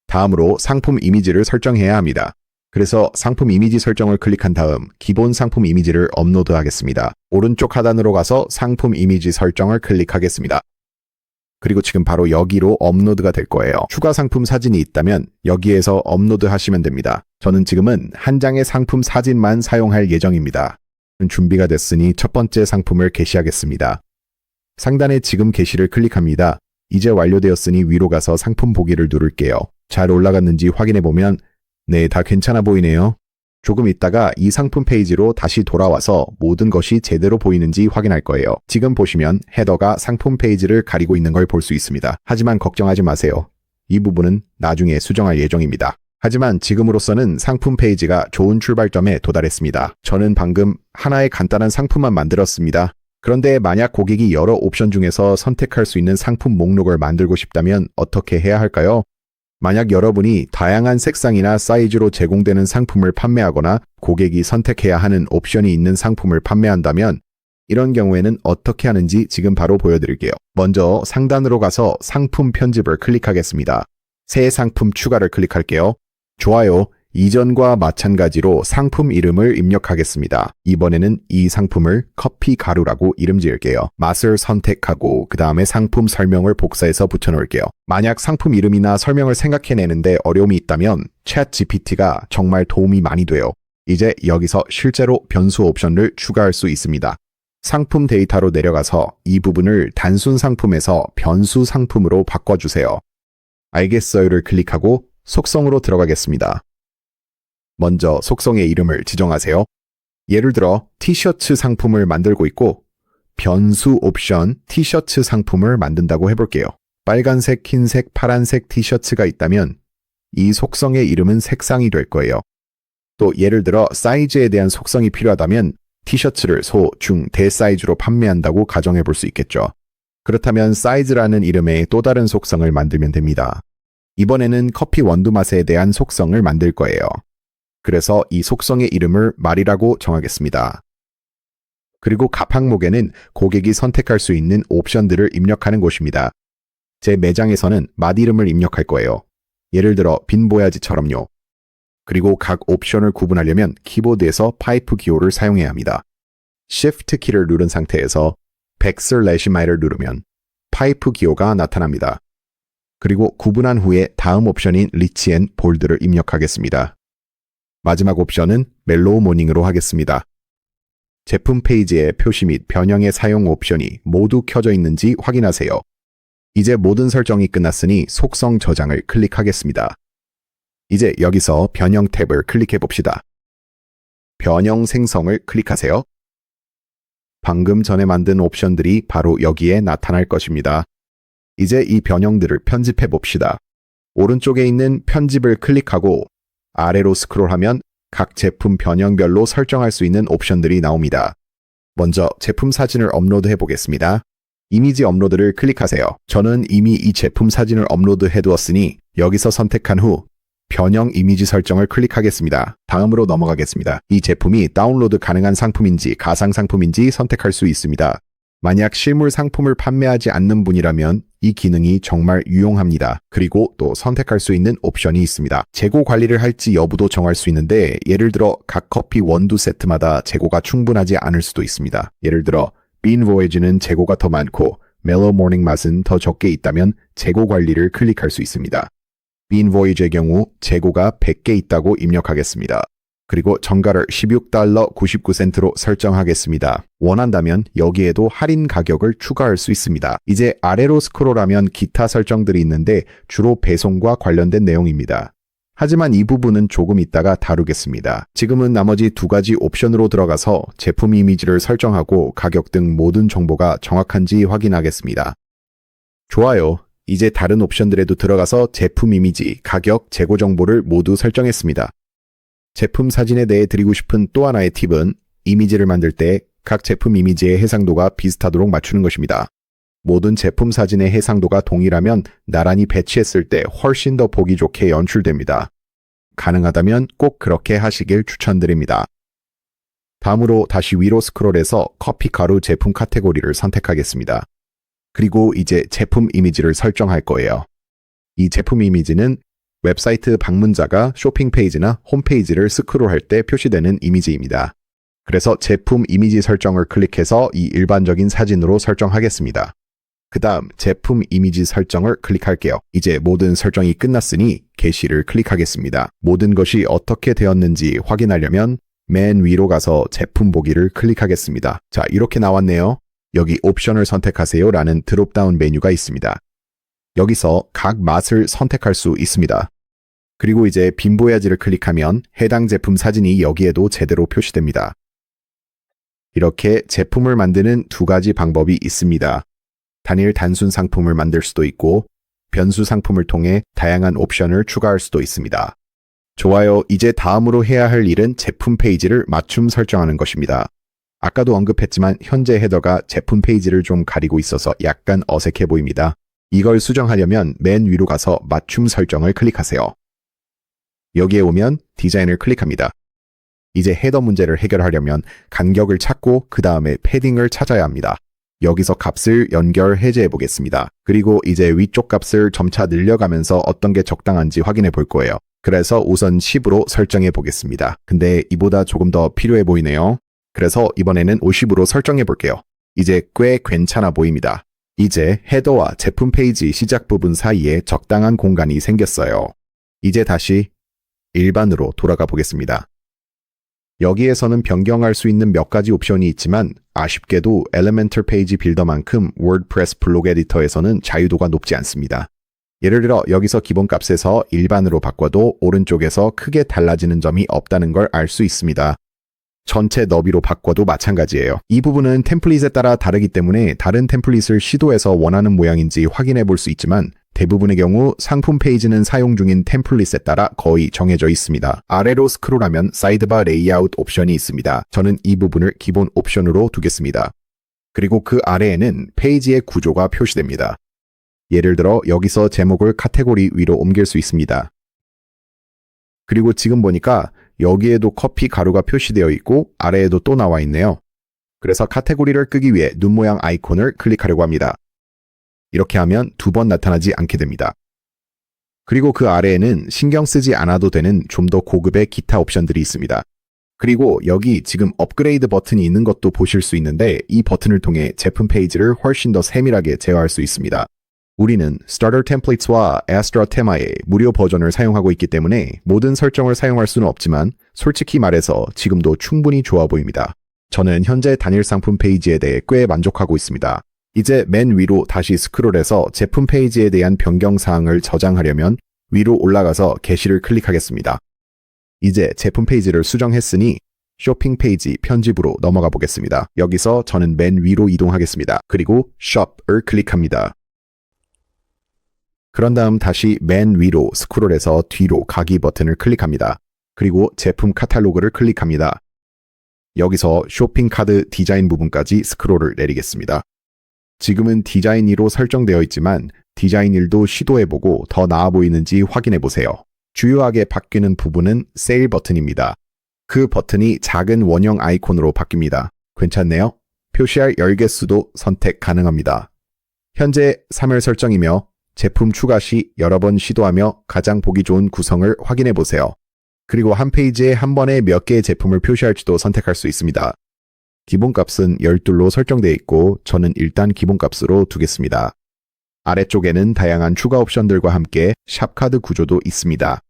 다음으로 상품 이미지를 설정해야 합니다. 그래서 상품 이미지 설정을 클릭한 다음 기본 상품 이미지를 업로드하겠습니다. 오른쪽 하단으로 가서 상품 이미지 설정을 클릭하겠습니다. 그리고 지금 바로 여기로 업로드가 될 거예요. 추가 상품 사진이 있다면 여기에서 업로드 하시면 됩니다. 저는 지금은 한 장의 상품 사진만 사용할 예정입니다. 준비가 됐으니 첫 번째 상품을 게시하겠습니다. 상단에 지금 게시를 클릭합니다. 이제 완료되었으니 위로 가서 상품 보기를 누를게요. 잘 올라갔는지 확인해 보면 네, 다 괜찮아 보이네요. 조금 있다가 이 상품 페이지로 다시 돌아와서 모든 것이 제대로 보이는지 확인할 거예요. 지금 보시면 헤더가 상품 페이지를 가리고 있는 걸 볼 수 있습니다. 하지만 걱정하지 마세요. 이 부분은 나중에 수정할 예정입니다. 하지만 지금으로서는 상품 페이지가 좋은 출발점에 도달했습니다. 저는 방금 하나의 간단한 상품만 만들었습니다. 그런데 만약 고객이 여러 옵션 중에서 선택할 수 있는 상품 목록을 만들고 싶다면 어떻게 해야 할까요? 만약 여러분이 다양한 색상이나 사이즈로 제공되는 상품을 판매하거나 고객이 선택해야 하는 옵션이 있는 상품을 판매한다면 이런 경우에는 어떻게 하는지 지금 바로 보여드릴게요. 먼저 상단으로 가서 상품 편집을 클릭하겠습니다. 새 상품 추가를 클릭할게요. 좋아요. 이전과 마찬가지로 상품 이름을 입력하겠습니다. 이번에는 이 상품을 커피 가루라고 이름 지을게요. 맛을 선택하고 그 다음에 상품 설명을 복사해서 붙여놓을게요. 만약 상품 이름이나 설명을 생각해내는데 어려움이 있다면 챗GPT가 정말 도움이 많이 돼요. 이제 여기서 실제로 변수 옵션을 추가할 수 있습니다. 상품 데이터로 내려가서 이 부분을 단순 상품에서 변수 상품으로 바꿔주세요. 알겠어요를 클릭하고 속성으로 들어가겠습니다. 먼저 속성의 이름을 지정하세요. 예를 들어 티셔츠 상품을 만들고 있고 변수 옵션 티셔츠 상품을 만든다고 해볼게요. 빨간색, 흰색, 파란색 티셔츠가 있다면 이 속성의 이름은 색상이 될 거예요. 또 예를 들어 사이즈에 대한 속성이 필요하다면 티셔츠를 소, 중, 대 사이즈로 판매한다고 가정해 볼 수 있겠죠. 그렇다면 사이즈라는 이름의 또 다른 속성을 만들면 됩니다. 이번에는 커피 원두 맛에 대한 속성을 만들 거예요. 그래서 이 속성의 이름을 말이라고 정하겠습니다. 그리고 갑 항목에는 고객이 선택할 수 있는 옵션들을 입력하는 곳입니다. 제 매장에서는 맛 이름을 입력할 거예요. 예를 들어 빈보야지처럼요. 그리고 각 옵션을 구분하려면 키보드에서 파이프 기호를 사용해야 합니다. Shift 키를 누른 상태에서 백슬래시마이를 누르면 파이프 기호가 나타납니다. 그리고 구분한 후에 다음 옵션인 리치 앤 볼드를 입력하겠습니다. 마지막 옵션은 멜로우 모닝으로 하겠습니다. 제품 페이지의 표시 및 변형의 사용 옵션이 모두 켜져 있는지 확인하세요. 이제 모든 설정이 끝났으니 속성 저장을 클릭하겠습니다. 이제 여기서 변형 탭을 클릭해 봅시다. 변형 생성을 클릭하세요. 방금 전에 만든 옵션들이 바로 여기에 나타날 것입니다. 이제 이 변형들을 편집해 봅시다. 오른쪽에 있는 편집을 클릭하고 아래로 스크롤하면 각 제품 변형별로 설정할 수 있는 옵션들이 나옵니다. 먼저 제품 사진을 업로드해 보겠습니다. 이미지 업로드를 클릭하세요. 저는 이미 이 제품 사진을 업로드해 두었으니 여기서 선택한 후 변형 이미지 설정을 클릭하겠습니다. 다음으로 넘어가겠습니다. 이 제품이 다운로드 가능한 상품인지 가상 상품인지 선택할 수 있습니다. 만약 실물 상품을 판매하지 않는 분이라면 이 기능이 정말 유용합니다. 그리고 또 선택할 수 있는 옵션이 있습니다. 재고 관리를 할지 여부도 정할 수 있는데 예를 들어 각 커피 원두 세트마다 재고가 충분하지 않을 수도 있습니다. 예를 들어 빈 보이지는 재고가 더 많고 멜로우 모닝 맛은 더 적게 있다면 재고 관리를 클릭할 수 있습니다. 빈 보이즈의 경우 재고가 100개 있다고 입력하겠습니다. 그리고 정가를 $16.99로 설정하겠습니다. 원한다면 여기에도 할인 가격을 추가할 수 있습니다. 이제 아래로 스크롤하면 기타 설정들이 있는데 주로 배송과 관련된 내용입니다. 하지만 이 부분은 조금 있다가 다루겠습니다. 지금은 나머지 두 가지 옵션으로 들어가서 제품 이미지를 설정하고 가격 등 모든 정보가 정확한지 확인하겠습니다. 좋아요. 이제 다른 옵션들에도 들어가서 제품 이미지, 가격, 재고 정보를 모두 설정했습니다. 제품 사진에 대해 드리고 싶은 또 하나의 팁은 이미지를 만들 때 각 제품 이미지의 해상도가 비슷하도록 맞추는 것입니다. 모든 제품 사진의 해상도가 동일하면 나란히 배치했을 때 훨씬 더 보기 좋게 연출됩니다. 가능하다면 꼭 그렇게 하시길 추천드립니다. 다음으로 다시 위로 스크롤해서 커피 가루 제품 카테고리를 선택하겠습니다. 그리고 이제 제품 이미지를 설정할 거예요. 이 제품 이미지는 웹사이트 방문자가 쇼핑 페이지나 홈페이지를 스크롤할 때 표시되는 이미지입니다. 그래서 제품 이미지 설정을 클릭해서 이 일반적인 사진으로 설정하겠습니다. 그 다음 제품 이미지 설정을 클릭할게요. 이제 모든 설정이 끝났으니 게시를 클릭하겠습니다. 모든 것이 어떻게 되었는지 확인하려면 맨 위로 가서 제품 보기를 클릭하겠습니다. 자, 이렇게 나왔네요. 여기 옵션을 선택하세요 라는 드롭다운 메뉴가 있습니다. 여기서 각 맛을 선택할 수 있습니다. 그리고 이제 빈보야지를 클릭하면 해당 제품 사진이 여기에도 제대로 표시됩니다. 이렇게 제품을 만드는 두 가지 방법이 있습니다. 단일 단순 상품을 만들 수도 있고 변수 상품을 통해 다양한 옵션을 추가할 수도 있습니다. 좋아요. 이제 다음으로 해야 할 일은 제품 페이지를 맞춤 설정하는 것입니다. 아까도 언급했지만 현재 헤더가 제품 페이지를 좀 가리고 있어서 약간 어색해 보입니다. 이걸 수정하려면 맨 위로 가서 맞춤 설정을 클릭하세요. 여기에 오면 디자인을 클릭합니다. 이제 헤더 문제를 해결하려면 간격을 찾고 그 다음에 패딩을 찾아야 합니다. 여기서 값을 연결 해제해 보겠습니다. 그리고 이제 위쪽 값을 점차 늘려가면서 어떤 게 적당한지 확인해 볼 거예요. 그래서 우선 10으로 설정해 보겠습니다. 근데 이보다 조금 더 필요해 보이네요. 그래서 이번에는 50으로 설정해 볼게요. 이제 꽤 괜찮아 보입니다. 이제 헤더와 제품 페이지 시작 부분 사이에 적당한 공간이 생겼어요. 이제 다시 일반으로 돌아가 보겠습니다. 여기에서는 변경할 수 있는 몇 가지 옵션이 있지만 아쉽게도 엘리멘털 페이지 빌더만큼 워드프레스 블록 에디터에서는 자유도가 높지 않습니다. 예를 들어 여기서 기본값에서 일반으로 바꿔도 오른쪽에서 크게 달라지는 점이 없다는 걸 알 수 있습니다. 전체 너비로 바꿔도 마찬가지예요. 이 부분은 템플릿에 따라 다르기 때문에 다른 템플릿을 시도해서 원하는 모양인지 확인해 볼 수 있지만 대부분의 경우 상품 페이지는 사용 중인 템플릿에 따라 거의 정해져 있습니다. 아래로 스크롤하면 사이드바 레이아웃 옵션이 있습니다. 저는 이 부분을 기본 옵션으로 두겠습니다. 그리고 그 아래에는 페이지의 구조가 표시됩니다. 예를 들어 여기서 제목을 카테고리 위로 옮길 수 있습니다. 그리고 지금 보니까 여기에도 커피 가루가 표시되어 있고 아래에도 또 나와 있네요. 그래서 카테고리를 끄기 위해 눈 모양 아이콘을 클릭하려고 합니다. 이렇게 하면 두 번 나타나지 않게 됩니다. 그리고 그 아래에는 신경 쓰지 않아도 되는 좀 더 고급의 기타 옵션들이 있습니다. 그리고 여기 지금 업그레이드 버튼이 있는 것도 보실 수 있는데 이 버튼을 통해 제품 페이지를 훨씬 더 세밀하게 제어할 수 있습니다. 우리는 Starter Templates와 Astra 테마의 무료 버전을 사용하고 있기 때문에 모든 설정을 사용할 수는 없지만 솔직히 말해서 지금도 충분히 좋아 보입니다. 저는 현재 단일 상품 페이지에 대해 꽤 만족하고 있습니다. 이제 맨 위로 다시 스크롤해서 제품 페이지에 대한 변경 사항을 저장하려면 위로 올라가서 게시를 클릭하겠습니다. 이제 제품 페이지를 수정했으니 쇼핑 페이지 편집으로 넘어가 보겠습니다. 여기서 저는 맨 위로 이동하겠습니다. 그리고 Shop을 클릭합니다. 그런 다음 다시 맨 위로 스크롤해서 뒤로 가기 버튼을 클릭합니다. 그리고 제품 카탈로그를 클릭합니다. 여기서 쇼핑 카드 디자인 부분까지 스크롤을 내리겠습니다. 지금은 디자인 2로 설정되어 있지만 디자인 1도 시도해보고 더 나아 보이는지 확인해보세요. 주요하게 바뀌는 부분은 세일 버튼입니다. 그 버튼이 작은 원형 아이콘으로 바뀝니다. 괜찮네요? 표시할 열 개수도 선택 가능합니다. 현재 3열 설정이며 제품 추가 시 여러 번 시도하며 가장 보기 좋은 구성을 확인해 보세요. 그리고 한 페이지에 한 번에 몇 개의 제품을 표시할지도 선택할 수 있습니다. 기본값은 12로 설정되어 있고 저는 일단 기본값으로 두겠습니다. 아래쪽에는 다양한 추가 옵션들과 함께 샵카드 구조도 있습니다.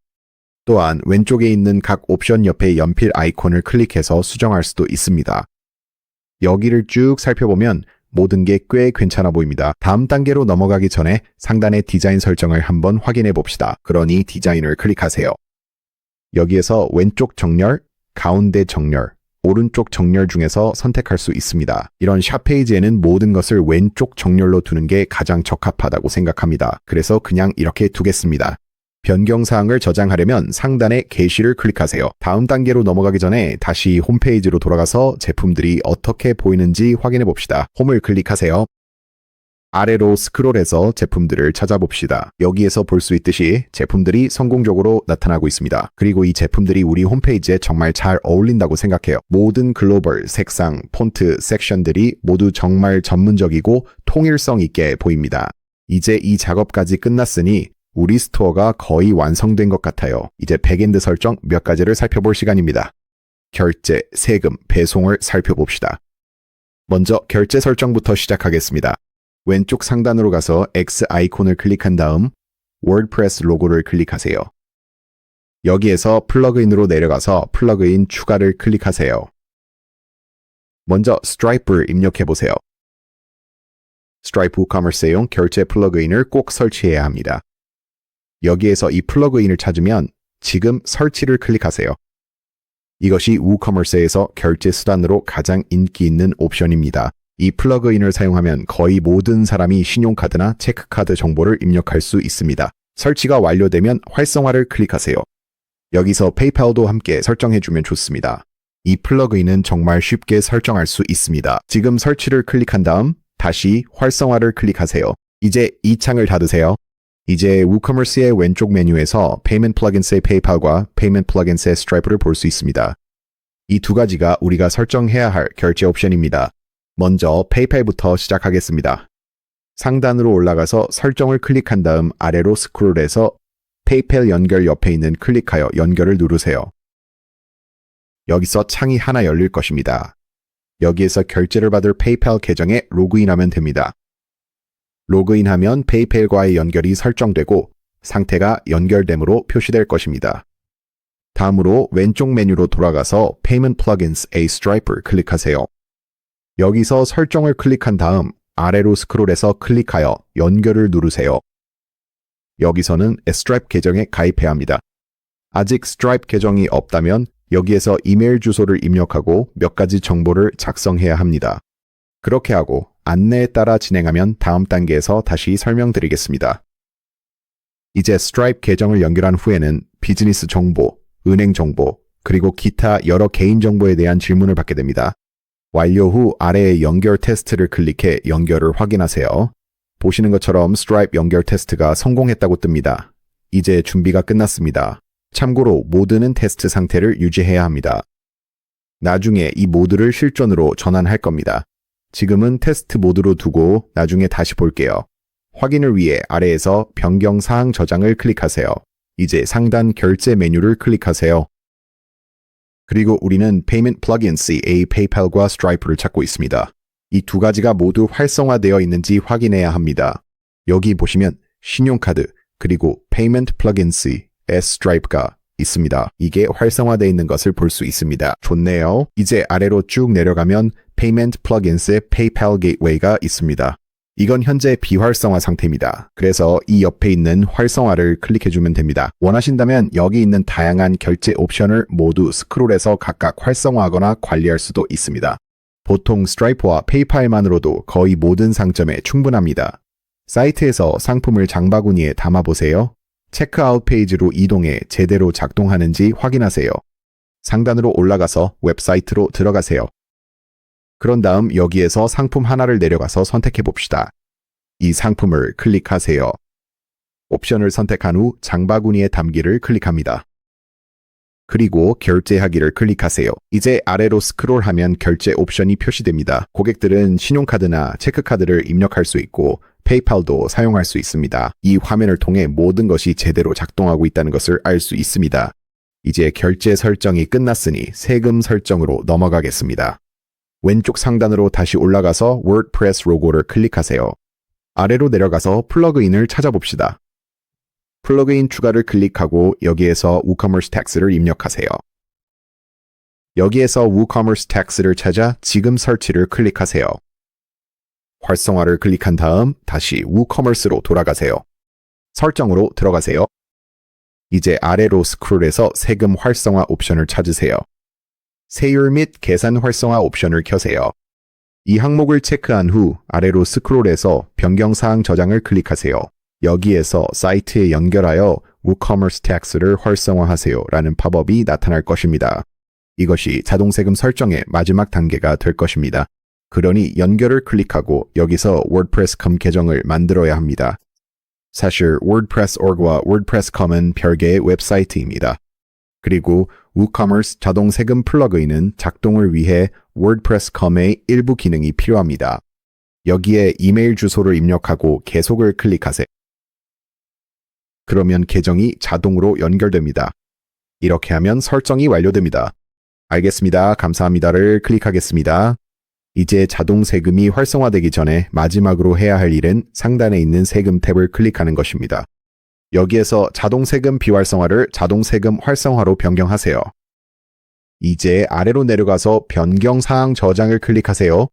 또한 왼쪽에 있는 각 옵션 옆에 연필 아이콘을 클릭해서 수정할 수도 있습니다. 여기를 쭉 살펴보면 모든 게 꽤 괜찮아 보입니다. 다음 단계로 넘어가기 전에 상단의 디자인 설정을 한번 확인해 봅시다. 그러니 디자인을 클릭하세요. 여기에서 왼쪽 정렬, 가운데 정렬, 오른쪽 정렬 중에서 선택할 수 있습니다. 이런 샵 페이지에는 모든 것을 왼쪽 정렬로 두는 게 가장 적합하다고 생각합니다. 그래서 그냥 이렇게 두겠습니다. 변경사항을 저장하려면 상단의 게시를 클릭하세요. 다음 단계로 넘어가기 전에 다시 홈페이지로 돌아가서 제품들이 어떻게 보이는지 확인해 봅시다. 홈을 클릭하세요. 아래로 스크롤해서 제품들을 찾아봅시다. 여기에서 볼 수 있듯이 제품들이 성공적으로 나타나고 있습니다. 그리고 이 제품들이 우리 홈페이지에 정말 잘 어울린다고 생각해요. 모든 글로벌, 색상, 폰트, 섹션들이 모두 정말 전문적이고 통일성 있게 보입니다. 이제 이 작업까지 끝났으니 우리 스토어가 거의 완성된 것 같아요. 이제 백엔드 설정 몇 가지를 살펴볼 시간입니다. 결제, 세금, 배송을 살펴봅시다. 먼저 결제 설정부터 시작하겠습니다. 왼쪽 상단으로 가서 X 아이콘을 클릭한 다음 워드프레스 로고를 클릭하세요. 여기에서 플러그인으로 내려가서 플러그인 추가를 클릭하세요. 먼저 스트라이프를 입력해보세요. 스트라이프 커머스용 결제 플러그인을 꼭 설치해야 합니다. 여기에서 이 플러그인을 찾으면 지금 설치를 클릭하세요. 이것이 우커머스에서 결제 수단으로 가장 인기 있는 옵션입니다. 이 플러그인을 사용하면 거의 모든 사람이 신용카드나 체크카드 정보를 입력할 수 있습니다. 설치가 완료되면 활성화를 클릭하세요. 여기서 페이팔도 함께 설정해주면 좋습니다. 이 플러그인은 정말 쉽게 설정할 수 있습니다. 지금 설치를 클릭한 다음 다시 활성화를 클릭하세요. 이제 이 창을 닫으세요. 이제 WooCommerce의 왼쪽 메뉴에서 Payment Plugins의 페이팔과 Payment Plugins의 스트라이프를 볼 수 있습니다. 이 두 가지가 우리가 설정해야 할 결제 옵션입니다. 먼저 페이팔부터 시작하겠습니다. 상단으로 올라가서 설정을 클릭한 다음 아래로 스크롤해서 페이팔 연결 옆에 있는 클릭하여 연결을 누르세요. 여기서 창이 하나 열릴 것입니다. 여기에서 결제를 받을 페이팔 계정에 로그인하면 됩니다. 로그인하면 페이팔과의 연결이 설정되고 상태가 연결됨으로 표시될 것입니다. 다음으로 왼쪽 메뉴로 돌아가서 Payment Plugins A Stripe를 클릭하세요. 여기서 설정을 클릭한 다음 아래로 스크롤해서 클릭하여 연결을 누르세요. 여기서는 Stripe 계정에 가입해야 합니다. 아직 Stripe 계정이 없다면 여기에서 이메일 주소를 입력하고 몇 가지 정보를 작성해야 합니다. 그렇게 하고 안내에 따라 진행하면 다음 단계에서 다시 설명드리겠습니다. 이제 Stripe 계정을 연결한 후에는 비즈니스 정보, 은행 정보, 그리고 기타 여러 개인 정보에 대한 질문을 받게 됩니다. 완료 후 아래의 연결 테스트를 클릭해 연결을 확인하세요. 보시는 것처럼 Stripe 연결 테스트가 성공했다고 뜹니다. 이제 준비가 끝났습니다. 참고로 모드는 테스트 상태를 유지해야 합니다. 나중에 이 모드를 실전으로 전환할 겁니다. 지금은 테스트 모드로 두고 나중에 다시 볼게요. 확인을 위해 아래에서 변경 사항 저장을 클릭하세요. 이제 상단 결제 메뉴를 클릭하세요. 그리고 우리는 Payment Plugins A 페이팔과 스트라이프를 찾고 있습니다. 이 두 가지가 모두 활성화되어 있는지 확인해야 합니다. 여기 보시면 신용카드 그리고 Payment Plugins S 스트라이프가 있습니다. 이게 활성화되어 있는 것을 볼 수 있습니다. 좋네요. 이제 아래로 쭉 내려가면 Payment Plugins의 PayPal Gateway가 있습니다. 이건 현재 비활성화 상태입니다. 그래서 이 옆에 있는 활성화를 클릭해주면 됩니다. 원하신다면 여기 있는 다양한 결제 옵션을 모두 스크롤해서 각각 활성화하거나 관리할 수도 있습니다. 보통 스트라이프와 페이팔만으로도 거의 모든 상점에 충분합니다. 사이트에서 상품을 장바구니에 담아보세요. 체크아웃 페이지로 이동해 제대로 작동하는지 확인하세요. 상단으로 올라가서 웹사이트로 들어가세요. 그런 다음 여기에서 상품 하나를 내려가서 선택해 봅시다. 이 상품을 클릭하세요. 옵션을 선택한 후 장바구니에 담기를 클릭합니다. 그리고 결제하기를 클릭하세요. 이제 아래로 스크롤하면 결제 옵션이 표시됩니다. 고객들은 신용카드나 체크카드를 입력할 수 있고 페이팔도 사용할 수 있습니다. 이 화면을 통해 모든 것이 제대로 작동하고 있다는 것을 알 수 있습니다. 이제 결제 설정이 끝났으니 세금 설정으로 넘어가겠습니다. 왼쪽 상단으로 다시 올라가서 WordPress 로고를 클릭하세요. 아래로 내려가서 플러그인을 찾아봅시다. 플러그인 추가를 클릭하고 여기에서 WooCommerce Tax를 입력하세요. 여기에서 WooCommerce Tax를 찾아 지금 설치를 클릭하세요. 활성화를 클릭한 다음 다시 WooCommerce로 돌아가세요. 설정으로 들어가세요. 이제 아래로 스크롤해서 세금 활성화 옵션을 찾으세요. 세율 및 계산 활성화 옵션을 켜세요. 이 항목을 체크한 후 아래로 스크롤해서 변경사항 저장을 클릭하세요. 여기에서 사이트에 연결하여 WooCommerce Tax를 활성화하세요 라는 팝업이 나타날 것입니다. 이것이 자동세금 설정의 마지막 단계가 될 것입니다. 그러니 연결을 클릭하고 여기서 WordPress.com 계정을 만들어야 합니다. 사실 WordPress.org와 WordPress.com은 별개의 웹사이트입니다. 그리고 WooCommerce 자동세금 플러그인은 작동을 위해 WordPress.com의 일부 기능이 필요합니다. 여기에 이메일 주소를 입력하고 계속을 클릭하세요. 그러면 계정이 자동으로 연결됩니다. 이렇게 하면 설정이 완료됩니다. 알겠습니다. 감사합니다를 클릭하겠습니다. 이제 자동 세금이 활성화되기 전에 마지막으로 해야 할 일은 상단에 있는 세금 탭을 클릭하는 것입니다. 여기에서 자동 세금 비활성화를 자동 세금 활성화로 변경하세요. 이제 아래로 내려가서 변경 사항 저장을 클릭하세요.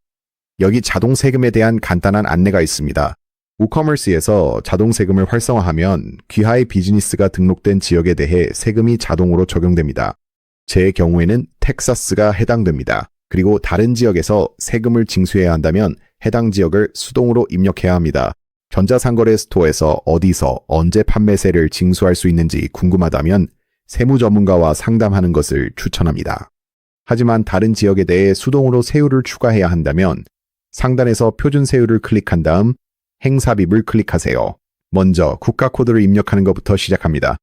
여기 자동 세금에 대한 간단한 안내가 있습니다. 우커머스에서 자동 세금을 활성화하면 귀하의 비즈니스가 등록된 지역에 대해 세금이 자동으로 적용됩니다. 제 경우에는 텍사스가 해당됩니다. 그리고 다른 지역에서 세금을 징수해야 한다면 해당 지역을 수동으로 입력해야 합니다. 전자상거래 스토어에서 어디서 언제 판매세를 징수할 수 있는지 궁금하다면 세무 전문가와 상담하는 것을 추천합니다. 하지만 다른 지역에 대해 수동으로 세율을 추가해야 한다면 상단에서 표준 세율을 클릭한 다음 행사비를 클릭하세요. 먼저 국가 코드를 입력하는 것부터 시작합니다.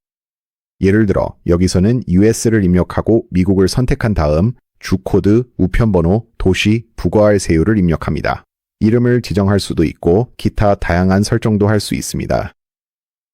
예를 들어 여기서는 US를 입력하고 미국을 선택한 다음 주 코드, 우편번호, 도시, 부과할 세율을 입력합니다. 이름을 지정할 수도 있고 기타 다양한 설정도 할 수 있습니다.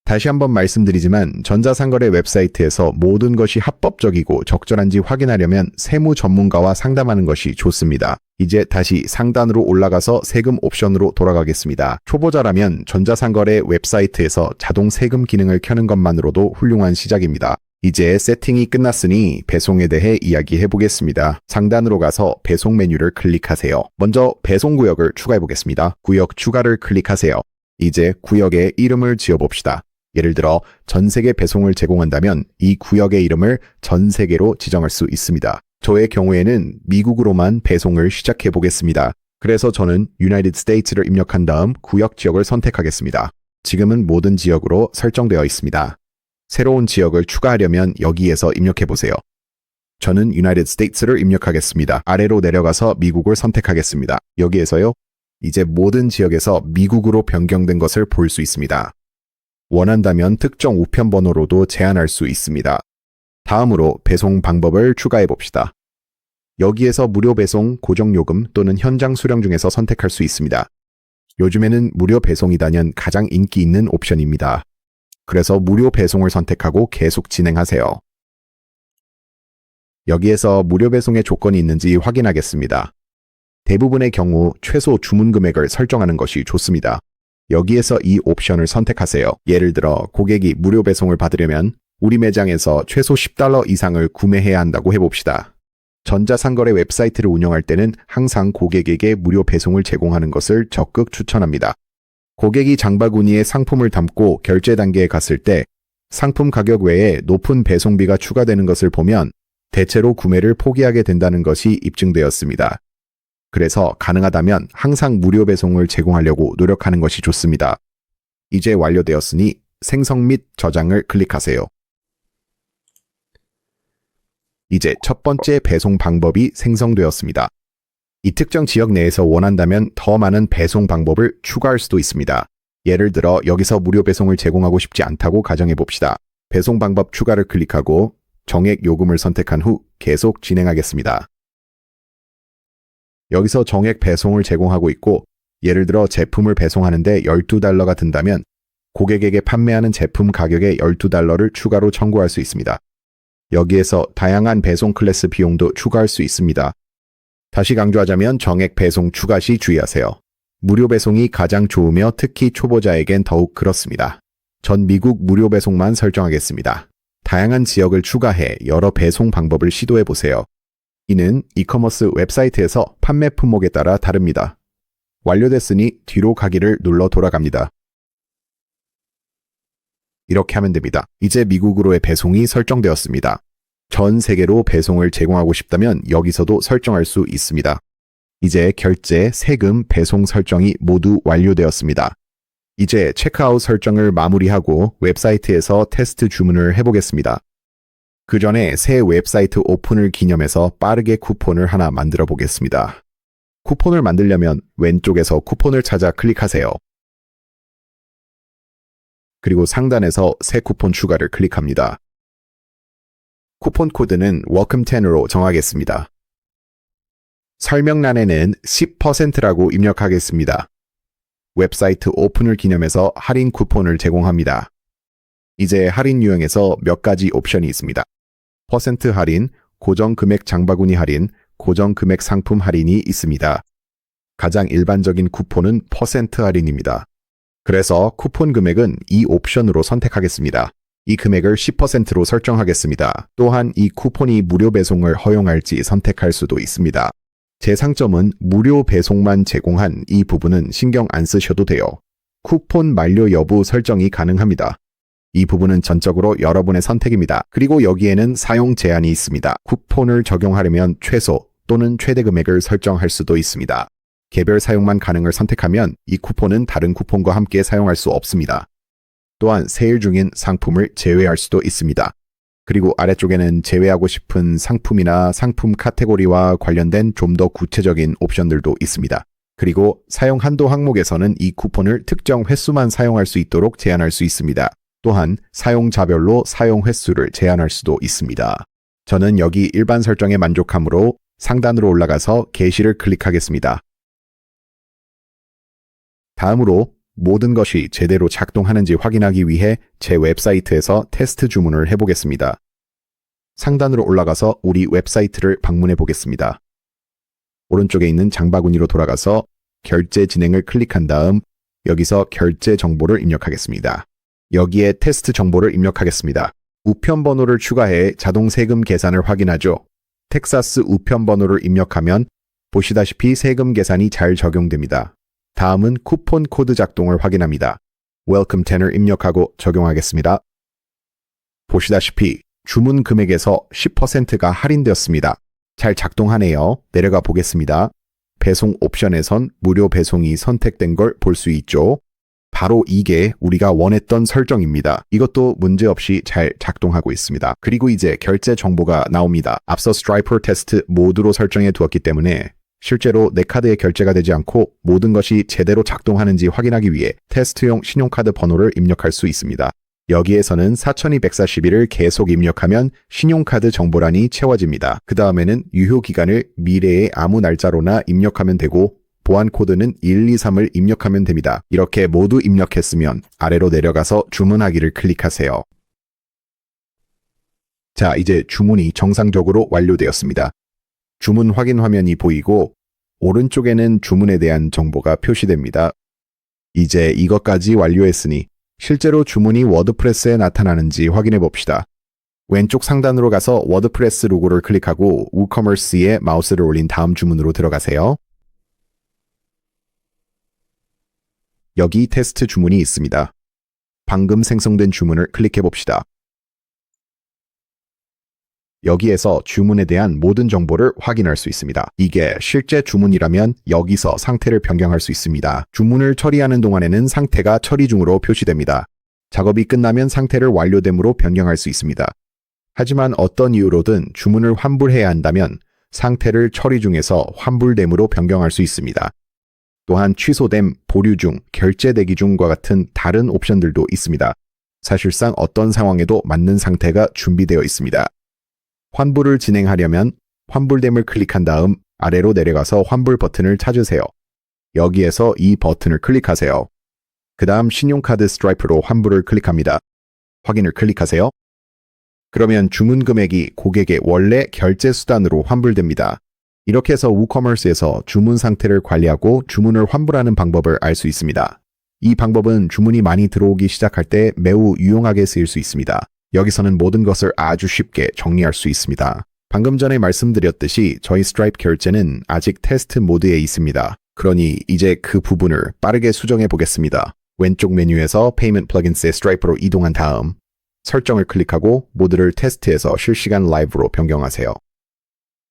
다시 한번 말씀드리지만 전자상거래 웹사이트에서 모든 것이 합법적이고 적절한지 확인하려면 세무 전문가와 상담하는 것이 좋습니다. 이제 다시 상단으로 올라가서 세금 옵션으로 돌아가겠습니다. 초보자라면 전자상거래 웹사이트에서 자동 세금 기능을 켜는 것만으로도 훌륭한 시작입니다. 이제 세팅이 끝났으니 배송에 대해 이야기해 보겠습니다. 상단으로 가서 배송 메뉴를 클릭하세요. 먼저 배송 구역을 추가해 보겠습니다. 구역 추가를 클릭하세요. 이제 구역의 이름을 지어 봅시다. 예를 들어 전 세계 배송을 제공한다면 이 구역의 이름을 전 세계로 지정할 수 있습니다. 저의 경우에는 미국으로만 배송을 시작해 보겠습니다. 그래서 저는 United States를 입력한 다음 구역 지역을 선택하겠습니다. 지금은 모든 지역으로 설정되어 있습니다. 새로운 지역을 추가하려면 여기에서 입력해 보세요. 저는 United States를 입력하겠습니다. 아래로 내려가서 미국을 선택하겠습니다. 여기에서요. 이제 모든 지역에서 미국으로 변경된 것을 볼 수 있습니다. 원한다면 특정 우편번호로도 제한할 수 있습니다. 다음으로 배송 방법을 추가해 봅시다. 여기에서 무료 배송, 고정요금 또는 현장 수령 중에서 선택할 수 있습니다. 요즘에는 무료 배송이다면 가장 인기 있는 옵션입니다. 그래서 무료 배송을 선택하고 계속 진행하세요. 여기에서 무료 배송의 조건이 있는지 확인하겠습니다. 대부분의 경우 최소 주문 금액을 설정하는 것이 좋습니다. 여기에서 이 옵션을 선택하세요. 예를 들어 고객이 무료 배송을 받으려면 우리 매장에서 최소 $10 이상을 구매해야 한다고 해봅시다. 전자상거래 웹사이트를 운영할 때는 항상 고객에게 무료 배송을 제공하는 것을 적극 추천합니다. 고객이 장바구니에 상품을 담고 결제 단계에 갔을 때 상품 가격 외에 높은 배송비가 추가되는 것을 보면 대체로 구매를 포기하게 된다는 것이 입증되었습니다. 그래서 가능하다면 항상 무료 배송을 제공하려고 노력하는 것이 좋습니다. 이제 완료되었으니 생성 및 저장을 클릭하세요. 이제 첫 번째 배송 방법이 생성되었습니다. 이 특정 지역 내에서 원한다면 더 많은 배송 방법을 추가할 수도 있습니다. 예를 들어 여기서 무료 배송을 제공하고 싶지 않다고 가정해 봅시다. 배송 방법 추가를 클릭하고 정액 요금을 선택한 후 계속 진행하겠습니다. 여기서 정액 배송을 제공하고 있고 예를 들어 제품을 배송하는데 $12가 든다면 고객에게 판매하는 제품 가격에 $12를 추가로 청구할 수 있습니다. 여기에서 다양한 배송 클래스 비용도 추가할 수 있습니다. 다시 강조하자면 정액 배송 추가 시 주의하세요. 무료 배송이 가장 좋으며 특히 초보자에겐 더욱 그렇습니다. 전 미국 무료 배송만 설정하겠습니다. 다양한 지역을 추가해 여러 배송 방법을 시도해 보세요. 이는 이커머스 웹사이트에서 판매 품목에 따라 다릅니다. 완료됐으니 뒤로 가기를 눌러 돌아갑니다. 이렇게 하면 됩니다. 이제 미국으로의 배송이 설정되었습니다. 전 세계로 배송을 제공하고 싶다면 여기서도 설정할 수 있습니다. 이제 결제, 세금, 배송 설정이 모두 완료되었습니다. 이제 체크아웃 설정을 마무리하고 웹사이트에서 테스트 주문을 해보겠습니다. 그 전에 새 웹사이트 오픈을 기념해서 빠르게 쿠폰을 하나 만들어 보겠습니다. 쿠폰을 만들려면 왼쪽에서 쿠폰을 찾아 클릭하세요. 그리고 상단에서 새 쿠폰 추가를 클릭합니다. 쿠폰 코드는 welcome10으로 정하겠습니다. 설명란에는 10%라고 입력하겠습니다. 웹사이트 오픈을 기념해서 할인 쿠폰을 제공합니다. 이제 할인 유형에서 몇 가지 옵션이 있습니다. 퍼센트 할인, 고정 금액 장바구니 할인, 고정 금액 상품 할인이 있습니다. 가장 일반적인 쿠폰은 퍼센트 할인입니다. 그래서 쿠폰 금액은 이 옵션으로 선택하겠습니다. 이 금액을 10%로 설정하겠습니다. 또한 이 쿠폰이 무료 배송을 허용할지 선택할 수도 있습니다. 제 상점은 무료 배송만 제공한 이 부분은 신경 안 쓰셔도 돼요. 쿠폰 만료 여부 설정이 가능합니다. 이 부분은 전적으로 여러분의 선택입니다. 그리고 여기에는 사용 제한이 있습니다. 쿠폰을 적용하려면 최소 또는 최대 금액을 설정할 수도 있습니다. 개별 사용만 가능을 선택하면 이 쿠폰은 다른 쿠폰과 함께 사용할 수 없습니다. 또한 세일 중인 상품을 제외할 수도 있습니다. 그리고 아래쪽에는 제외하고 싶은 상품이나 상품 카테고리와 관련된 좀 더 구체적인 옵션들도 있습니다. 그리고 사용 한도 항목에서는 이 쿠폰을 특정 횟수만 사용할 수 있도록 제한할 수 있습니다. 또한 사용자별로 사용 횟수를 제한할 수도 있습니다. 저는 여기 일반 설정에 만족하므로 상단으로 올라가서 게시를 클릭하겠습니다. 다음으로 모든 것이 제대로 작동하는지 확인하기 위해 제 웹사이트에서 테스트 주문을 해보겠습니다. 상단으로 올라가서 우리 웹사이트를 방문해 보겠습니다. 오른쪽에 있는 장바구니로 돌아가서 결제 진행을 클릭한 다음 여기서 결제 정보를 입력하겠습니다. 여기에 테스트 정보를 입력하겠습니다. 우편 번호를 추가해 자동 세금 계산을 확인하죠. 텍사스 우편 번호를 입력하면 보시다시피 세금 계산이 잘 적용됩니다. 다음은 쿠폰 코드 작동을 확인합니다. Welcome 10을 입력하고 적용하겠습니다. 보시다시피 주문 금액에서 10%가 할인되었습니다. 잘 작동하네요. 내려가 보겠습니다. 배송 옵션에선 무료 배송이 선택된 걸 볼 수 있죠. 바로 이게 우리가 원했던 설정입니다. 이것도 문제없이 잘 작동하고 있습니다. 그리고 이제 결제 정보가 나옵니다. 앞서 스트라이퍼 테스트 모드로 설정해 두었기 때문에 실제로 내 카드에 결제가 되지 않고 모든 것이 제대로 작동하는지 확인하기 위해 테스트용 신용카드 번호를 입력할 수 있습니다. 여기에서는 4241을 계속 입력하면 신용카드 정보란이 채워집니다. 그 다음에는 유효기간을 미래의 아무 날짜로나 입력하면 되고 보안 코드는 123을 입력하면 됩니다. 이렇게 모두 입력했으면 아래로 내려가서 주문하기를 클릭하세요. 자, 이제 주문이 정상적으로 완료되었습니다. 주문 확인 화면이 보이고 오른쪽에는 주문에 대한 정보가 표시됩니다. 이제 이것까지 완료했으니 실제로 주문이 워드프레스에 나타나는지 확인해 봅시다. 왼쪽 상단으로 가서 워드프레스 로고를 클릭하고 우커머스에 마우스를 올린 다음 주문으로 들어가세요. 여기 테스트 주문이 있습니다. 방금 생성된 주문을 클릭해 봅시다. 여기에서 주문에 대한 모든 정보를 확인할 수 있습니다. 이게 실제 주문이라면 여기서 상태를 변경할 수 있습니다. 주문을 처리하는 동안에는 상태가 처리 중으로 표시됩니다. 작업이 끝나면 상태를 완료됨으로 변경할 수 있습니다. 하지만 어떤 이유로든 주문을 환불해야 한다면 상태를 처리 중에서 환불됨으로 변경할 수 있습니다. 또한 취소됨, 보류 중, 결제 대기 중과 같은 다른 옵션들도 있습니다. 사실상 어떤 상황에도 맞는 상태가 준비되어 있습니다. 환불을 진행하려면 환불됨을 클릭한 다음 아래로 내려가서 환불 버튼을 찾으세요. 여기에서 이 버튼을 클릭하세요. 그 다음 신용카드 스트라이프로 환불을 클릭합니다. 확인을 클릭하세요. 그러면 주문 금액이 고객의 원래 결제 수단으로 환불됩니다. 이렇게 해서 우커머스에서 주문 상태를 관리하고 주문을 환불하는 방법을 알 수 있습니다. 이 방법은 주문이 많이 들어오기 시작할 때 매우 유용하게 쓰일 수 있습니다. 여기서는 모든 것을 아주 쉽게 정리할 수 있습니다. 방금 전에 말씀드렸듯이 저희 스트라이프 결제는 아직 테스트 모드에 있습니다. 그러니 이제 그 부분을 빠르게 수정해 보겠습니다. 왼쪽 메뉴에서 Payment Plugins의 스트라이프로 이동한 다음 설정을 클릭하고 모드를 테스트에서 실시간 라이브로 변경하세요.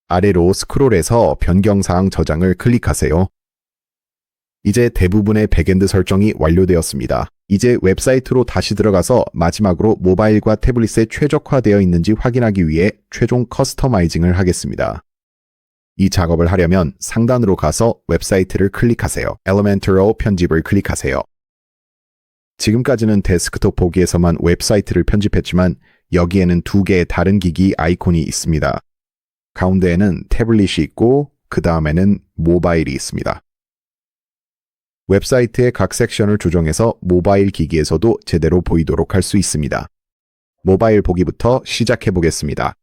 아래로 스크롤해서 변경사항 저장을 클릭하세요. 이제 대부분의 백엔드 설정이 완료되었습니다. 이제 웹사이트로 다시 들어가서 마지막으로 모바일과 태블릿에 최적화되어 있는지 확인하기 위해 최종 커스터마이징을 하겠습니다. 이 작업을 하려면 상단으로 가서 웹사이트를 클릭하세요. Elementor로 편집을 클릭하세요. 지금까지는 데스크톱 보기에서만 웹사이트를 편집했지만 여기에는 두 개의 다른 기기 아이콘이 있습니다. 가운데에는 태블릿이 있고 그 다음에는 모바일이 있습니다. 웹사이트의 각 섹션을 조정해서 모바일 기기에서도 제대로 보이도록 할 수 있습니다. 모바일 보기부터 시작해 보겠습니다.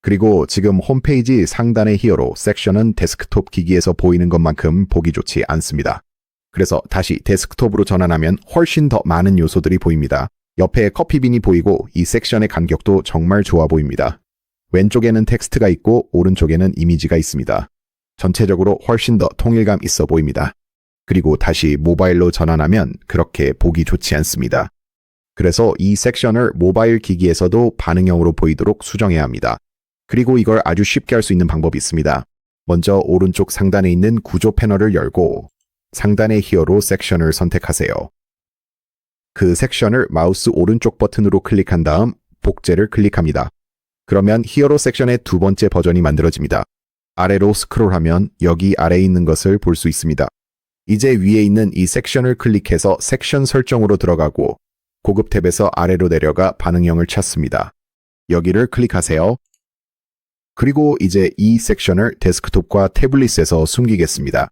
그리고 지금 홈페이지 상단의 히어로 섹션은 데스크톱 기기에서 보이는 것만큼 보기 좋지 않습니다. 그래서 다시 데스크톱으로 전환하면 훨씬 더 많은 요소들이 보입니다. 옆에 커피빈이 보이고 이 섹션의 간격도 정말 좋아 보입니다. 왼쪽에는 텍스트가 있고 오른쪽에는 이미지가 있습니다. 전체적으로 훨씬 더 통일감 있어 보입니다. 그리고 다시 모바일로 전환하면 그렇게 보기 좋지 않습니다. 그래서 이 섹션을 모바일 기기에서도 반응형으로 보이도록 수정해야 합니다. 그리고 이걸 아주 쉽게 할 수 있는 방법이 있습니다. 먼저 오른쪽 상단에 있는 구조 패널을 열고 상단의 히어로 섹션을 선택하세요. 그 섹션을 마우스 오른쪽 버튼으로 클릭한 다음 복제를 클릭합니다. 그러면 히어로 섹션의 두 번째 버전이 만들어집니다. 아래로 스크롤하면 여기 아래에 있는 것을 볼 수 있습니다. 이제 위에 있는 이 섹션을 클릭해서 섹션 설정으로 들어가고 고급 탭에서 아래로 내려가 반응형을 찾습니다. 여기를 클릭하세요. 그리고 이제 이 섹션을 데스크톱과 태블릿에서 숨기겠습니다.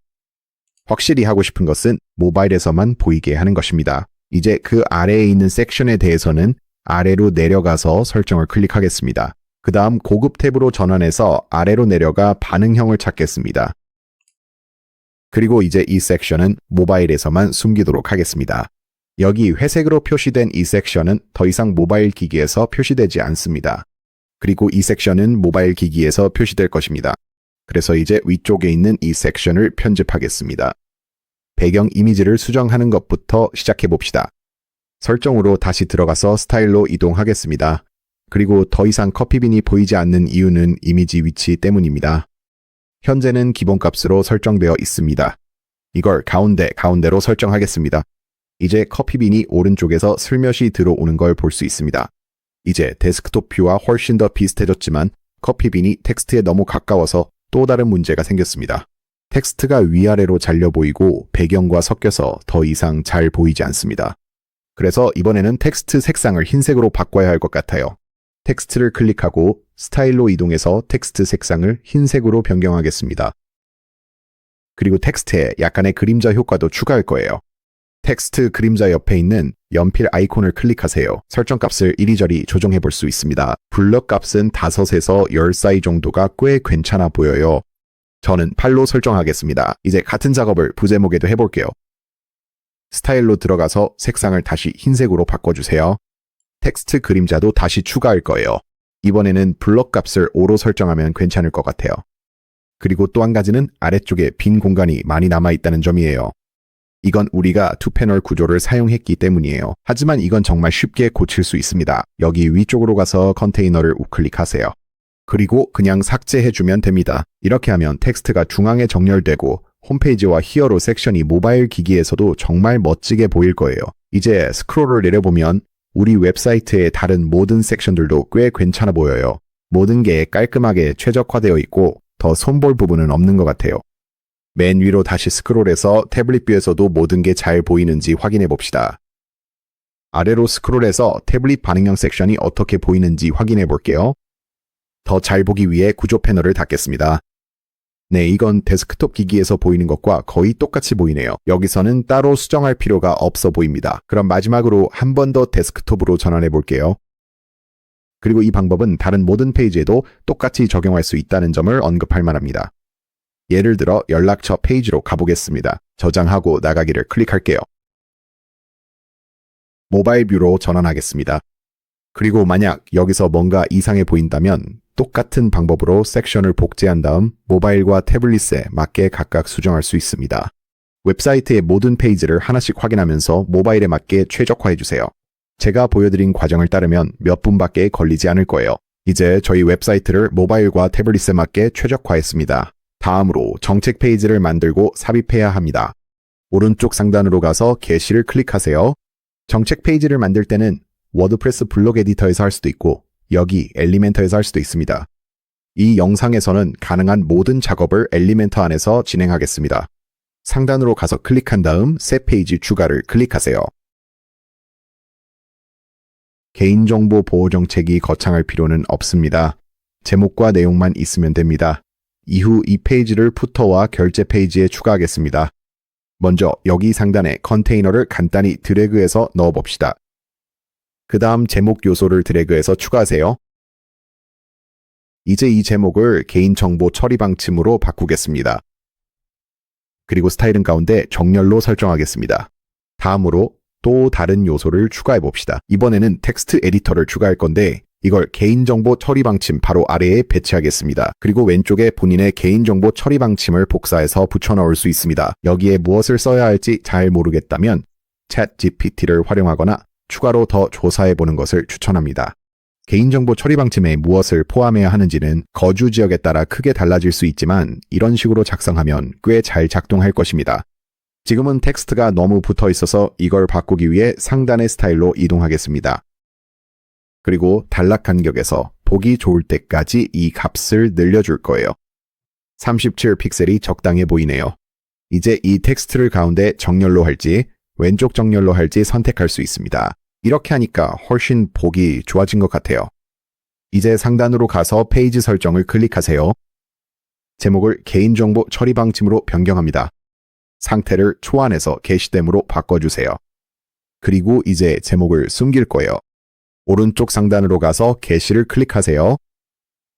확실히 하고 싶은 것은 모바일에서만 보이게 하는 것입니다. 이제 그 아래에 있는 섹션에 대해서는 아래로 내려가서 설정을 클릭하겠습니다. 그 다음 고급 탭으로 전환해서 아래로 내려가 반응형을 찾겠습니다. 그리고 이제 이 섹션은 모바일에서만 숨기도록 하겠습니다. 여기 회색으로 표시된 이 섹션은 더 이상 모바일 기기에서 표시되지 않습니다. 그리고 이 섹션은 모바일 기기에서 표시될 것입니다. 그래서 이제 위쪽에 있는 이 섹션을 편집하겠습니다. 배경 이미지를 수정하는 것부터 시작해 봅시다. 설정으로 다시 들어가서 스타일로 이동하겠습니다. 그리고 더 이상 커피빈이 보이지 않는 이유는 이미지 위치 때문입니다. 현재는 기본값으로 설정되어 있습니다. 이걸 가운데로 설정하겠습니다. 이제 커피빈이 오른쪽에서 슬며시 들어오는 걸 볼 수 있습니다. 이제 데스크톱 뷰와 훨씬 더 비슷해졌지만 커피빈이 텍스트에 너무 가까워서 또 다른 문제가 생겼습니다. 텍스트가 위아래로 잘려 보이고 배경과 섞여서 더 이상 잘 보이지 않습니다. 그래서 이번에는 텍스트 색상을 흰색으로 바꿔야 할 것 같아요. 텍스트를 클릭하고 스타일로 이동해서 텍스트 색상을 흰색으로 변경하겠습니다. 그리고 텍스트에 약간의 그림자 효과도 추가할 거예요. 텍스트 그림자 옆에 있는 연필 아이콘을 클릭하세요. 설정 값을 이리저리 조정해 볼 수 있습니다. 블럭 값은 5에서 10 정도가 꽤 괜찮아 보여요. 저는 8로 설정하겠습니다. 이제 같은 작업을 부제목에도 해볼게요. 스타일로 들어가서 색상을 다시 흰색으로 바꿔주세요. 텍스트 그림자도 다시 추가할 거예요. 이번에는 블럭 값을 5로 설정하면 괜찮을 것 같아요. 그리고 또 한 가지는 아래쪽에 빈 공간이 많이 남아있다는 점이에요. 이건 우리가 투 패널 구조를 사용했기 때문이에요. 하지만 이건 정말 쉽게 고칠 수 있습니다. 여기 위쪽으로 가서 컨테이너를 우클릭하세요. 그리고 그냥 삭제해주면 됩니다. 이렇게 하면 텍스트가 중앙에 정렬되고 홈페이지와 히어로 섹션이 모바일 기기에서도 정말 멋지게 보일 거예요. 이제 스크롤을 내려보면 우리 웹사이트의 다른 모든 섹션들도 꽤 괜찮아 보여요. 모든 게 깔끔하게 최적화되어 있고 더 손볼 부분은 없는 것 같아요. 맨 위로 다시 스크롤해서 태블릿 뷰에서도 모든 게 잘 보이는지 확인해 봅시다. 아래로 스크롤해서 태블릿 반응형 섹션이 어떻게 보이는지 확인해 볼게요. 더 잘 보기 위해 구조 패널을 닫겠습니다. 네, 이건 데스크톱 기기에서 보이는 것과 거의 똑같이 보이네요. 여기서는 따로 수정할 필요가 없어 보입니다. 그럼 마지막으로 한 번 더 데스크톱으로 전환해 볼게요. 그리고 이 방법은 다른 모든 페이지에도 똑같이 적용할 수 있다는 점을 언급할 만합니다. 예를 들어 연락처 페이지로 가보겠습니다. 저장하고 나가기를 클릭할게요. 모바일 뷰로 전환하겠습니다. 그리고 만약 여기서 뭔가 이상해 보인다면 똑같은 방법으로 섹션을 복제한 다음 모바일과 태블릿에 맞게 각각 수정할 수 있습니다. 웹사이트의 모든 페이지를 하나씩 확인하면서 모바일에 맞게 최적화해주세요. 제가 보여드린 과정을 따르면 몇 분밖에 걸리지 않을 거예요. 이제 저희 웹사이트를 모바일과 태블릿에 맞게 최적화했습니다. 다음으로 정책 페이지를 만들고 삽입해야 합니다. 오른쪽 상단으로 가서 게시를 클릭하세요. 정책 페이지를 만들 때는 워드프레스 블록 에디터에서 할 수도 있고 여기 엘리멘터에서 할 수도 있습니다. 이 영상에서는 가능한 모든 작업을 엘리멘터 안에서 진행하겠습니다. 상단으로 가서 클릭한 다음 새 페이지 추가를 클릭하세요. 개인정보 보호 정책이 거창할 필요는 없습니다. 제목과 내용만 있으면 됩니다. 이후 이 페이지를 푸터와 결제 페이지에 추가하겠습니다. 먼저 여기 상단에 컨테이너를 간단히 드래그해서 넣어봅시다. 그 다음 제목 요소를 드래그해서 추가하세요. 이제 이 제목을 개인정보 처리 방침으로 바꾸겠습니다. 그리고 스타일은 가운데 정렬로 설정하겠습니다. 다음으로 또 다른 요소를 추가해 봅시다. 이번에는 텍스트 에디터를 추가할 건데 이걸 개인정보 처리 방침 바로 아래에 배치하겠습니다. 그리고 왼쪽에 본인의 개인정보 처리 방침을 복사해서 붙여넣을 수 있습니다. 여기에 무엇을 써야 할지 잘 모르겠다면 챗GPT를 활용하거나 추가로 더 조사해보는 것을 추천합니다. 개인정보 처리 방침에 무엇을 포함해야 하는지는 거주 지역에 따라 크게 달라질 수 있지만 이런 식으로 작성하면 꽤 잘 작동할 것입니다. 지금은 텍스트가 너무 붙어 있어서 이걸 바꾸기 위해 상단의 스타일로 이동하겠습니다. 그리고 단락 간격에서 보기 좋을 때까지 이 값을 늘려줄 거예요. 37픽셀이 적당해 보이네요. 이제 이 텍스트를 가운데 정렬로 할지 왼쪽 정렬로 할지 선택할 수 있습니다. 이렇게 하니까 훨씬 보기 좋아진 것 같아요. 이제 상단으로 가서 페이지 설정을 클릭하세요. 제목을 개인정보 처리 방침으로 변경합니다. 상태를 초안에서 게시됨으로 바꿔주세요. 그리고 이제 제목을 숨길 거예요. 오른쪽 상단으로 가서 게시를 클릭하세요.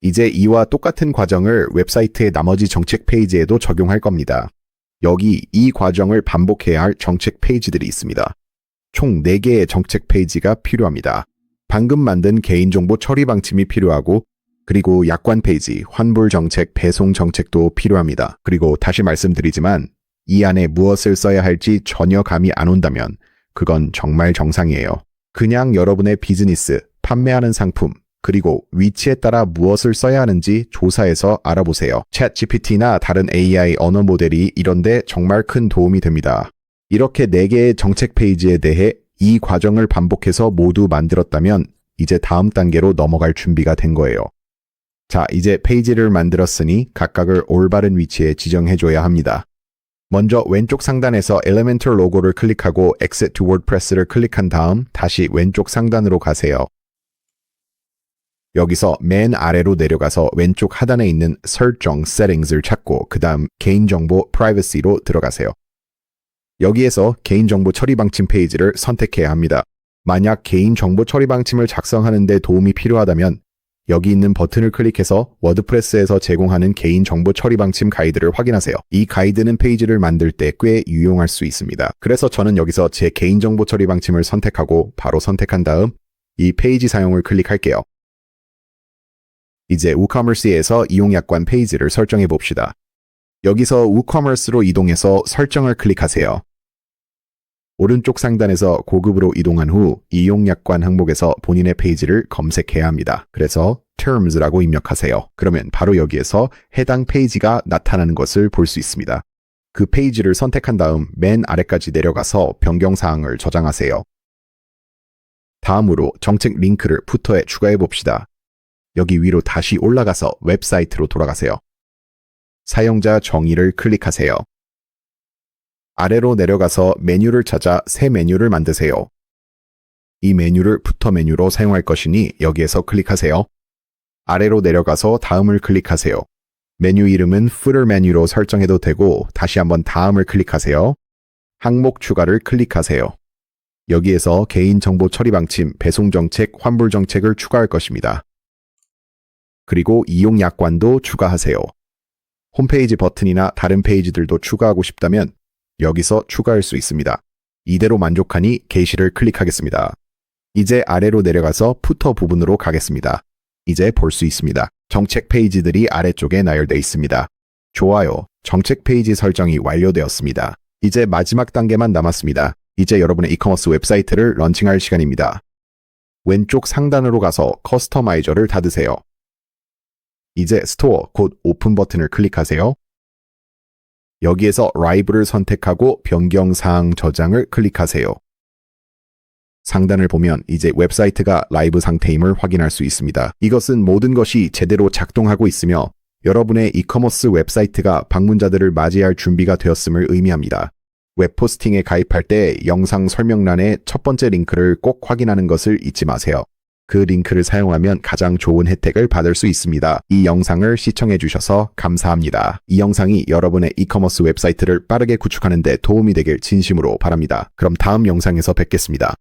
이제 이와 똑같은 과정을 웹사이트의 나머지 정책 페이지에도 적용할 겁니다. 여기 이 과정을 반복해야 할 정책 페이지들이 있습니다. 총 4개의 정책 페이지가 필요합니다. 방금 만든 개인정보 처리 방침이 필요하고 그리고 약관 페이지, 환불 정책, 배송 정책도 필요합니다. 그리고 다시 말씀드리지만 이 안에 무엇을 써야 할지 전혀 감이 안 온다면 그건 정말 정상이에요. 그냥 여러분의 비즈니스, 판매하는 상품, 그리고 위치에 따라 무엇을 써야 하는지 조사해서 알아보세요. 챗GPT나 다른 AI 언어 모델이 이런데 정말 큰 도움이 됩니다. 이렇게 4개의 정책 페이지에 대해 이 과정을 반복해서 모두 만들었다면 이제 다음 단계로 넘어갈 준비가 된 거예요. 자, 이제 페이지를 만들었으니 각각을 올바른 위치에 지정해줘야 합니다. 먼저 왼쪽 상단에서 Elementor 로고를 클릭하고 Exit to WordPress를 클릭한 다음 다시 왼쪽 상단으로 가세요. 여기서 맨 아래로 내려가서 왼쪽 하단에 있는 설정 Settings을 찾고 그 다음 개인정보 Privacy로 들어가세요. 여기에서 개인정보 처리 방침 페이지를 선택해야 합니다. 만약 개인정보 처리 방침을 작성하는 데 도움이 필요하다면 여기 있는 버튼을 클릭해서 워드프레스에서 제공하는 개인정보 처리 방침 가이드를 확인하세요. 이 가이드는 페이지를 만들 때 꽤 유용할 수 있습니다. 그래서 저는 여기서 제 개인정보 처리 방침을 선택하고 바로 선택한 다음 이 페이지 사용을 클릭할게요. 이제 WooCommerce에서 이용 약관 페이지를 설정해 봅시다. 여기서 WooCommerce로 이동해서 설정을 클릭하세요. 오른쪽 상단에서 고급으로 이동한 후 이용 약관 항목에서 본인의 페이지를 검색해야 합니다. 그래서 terms라고 입력하세요. 그러면 바로 여기에서 해당 페이지가 나타나는 것을 볼 수 있습니다. 그 페이지를 선택한 다음 맨 아래까지 내려가서 변경사항을 저장하세요. 다음으로 정책 링크를 부터에 추가해 봅시다. 여기 위로 다시 올라가서 웹사이트로 돌아가세요. 사용자 정의를 클릭하세요. 아래로 내려가서 메뉴를 찾아 새 메뉴를 만드세요. 이 메뉴를 부터 메뉴로 사용할 것이니 여기에서 클릭하세요. 아래로 내려가서 다음을 클릭하세요. 메뉴 이름은 footer 메뉴로 설정해도 되고 다시 한번 다음을 클릭하세요. 항목 추가를 클릭하세요. 여기에서 개인정보 처리 방침, 배송 정책, 환불 정책을 추가할 것입니다. 그리고 이용 약관도 추가하세요. 홈페이지 버튼이나 다른 페이지들도 추가하고 싶다면 여기서 추가할 수 있습니다. 이대로 만족하니 게시를 클릭하겠습니다. 이제 아래로 내려가서 푸터 부분으로 가겠습니다. 이제 볼 수 있습니다. 정책 페이지들이 아래쪽에 나열되어 있습니다. 좋아요. 정책 페이지 설정이 완료되었습니다. 이제 마지막 단계만 남았습니다. 이제 여러분의 이커머스 웹사이트를 런칭할 시간입니다. 왼쪽 상단으로 가서 커스터마이저를 닫으세요. 이제 스토어 곧 오픈 버튼을 클릭하세요. 여기에서 라이브를 선택하고 변경사항 저장을 클릭하세요. 상단을 보면 이제 웹사이트가 라이브 상태임을 확인할 수 있습니다. 이것은 모든 것이 제대로 작동하고 있으며 여러분의 이커머스 웹사이트가 방문자들을 맞이할 준비가 되었음을 의미합니다. 웹포스팅에 가입할 때 영상 설명란의 첫 번째 링크를 꼭 확인하는 것을 잊지 마세요. 그 링크를 사용하면 가장 좋은 혜택을 받을 수 있습니다. 이 영상을 시청해 주셔서 감사합니다. 이 영상이 여러분의 이커머스 웹사이트를 빠르게 구축하는 데 도움이 되길 진심으로 바랍니다. 그럼 다음 영상에서 뵙겠습니다.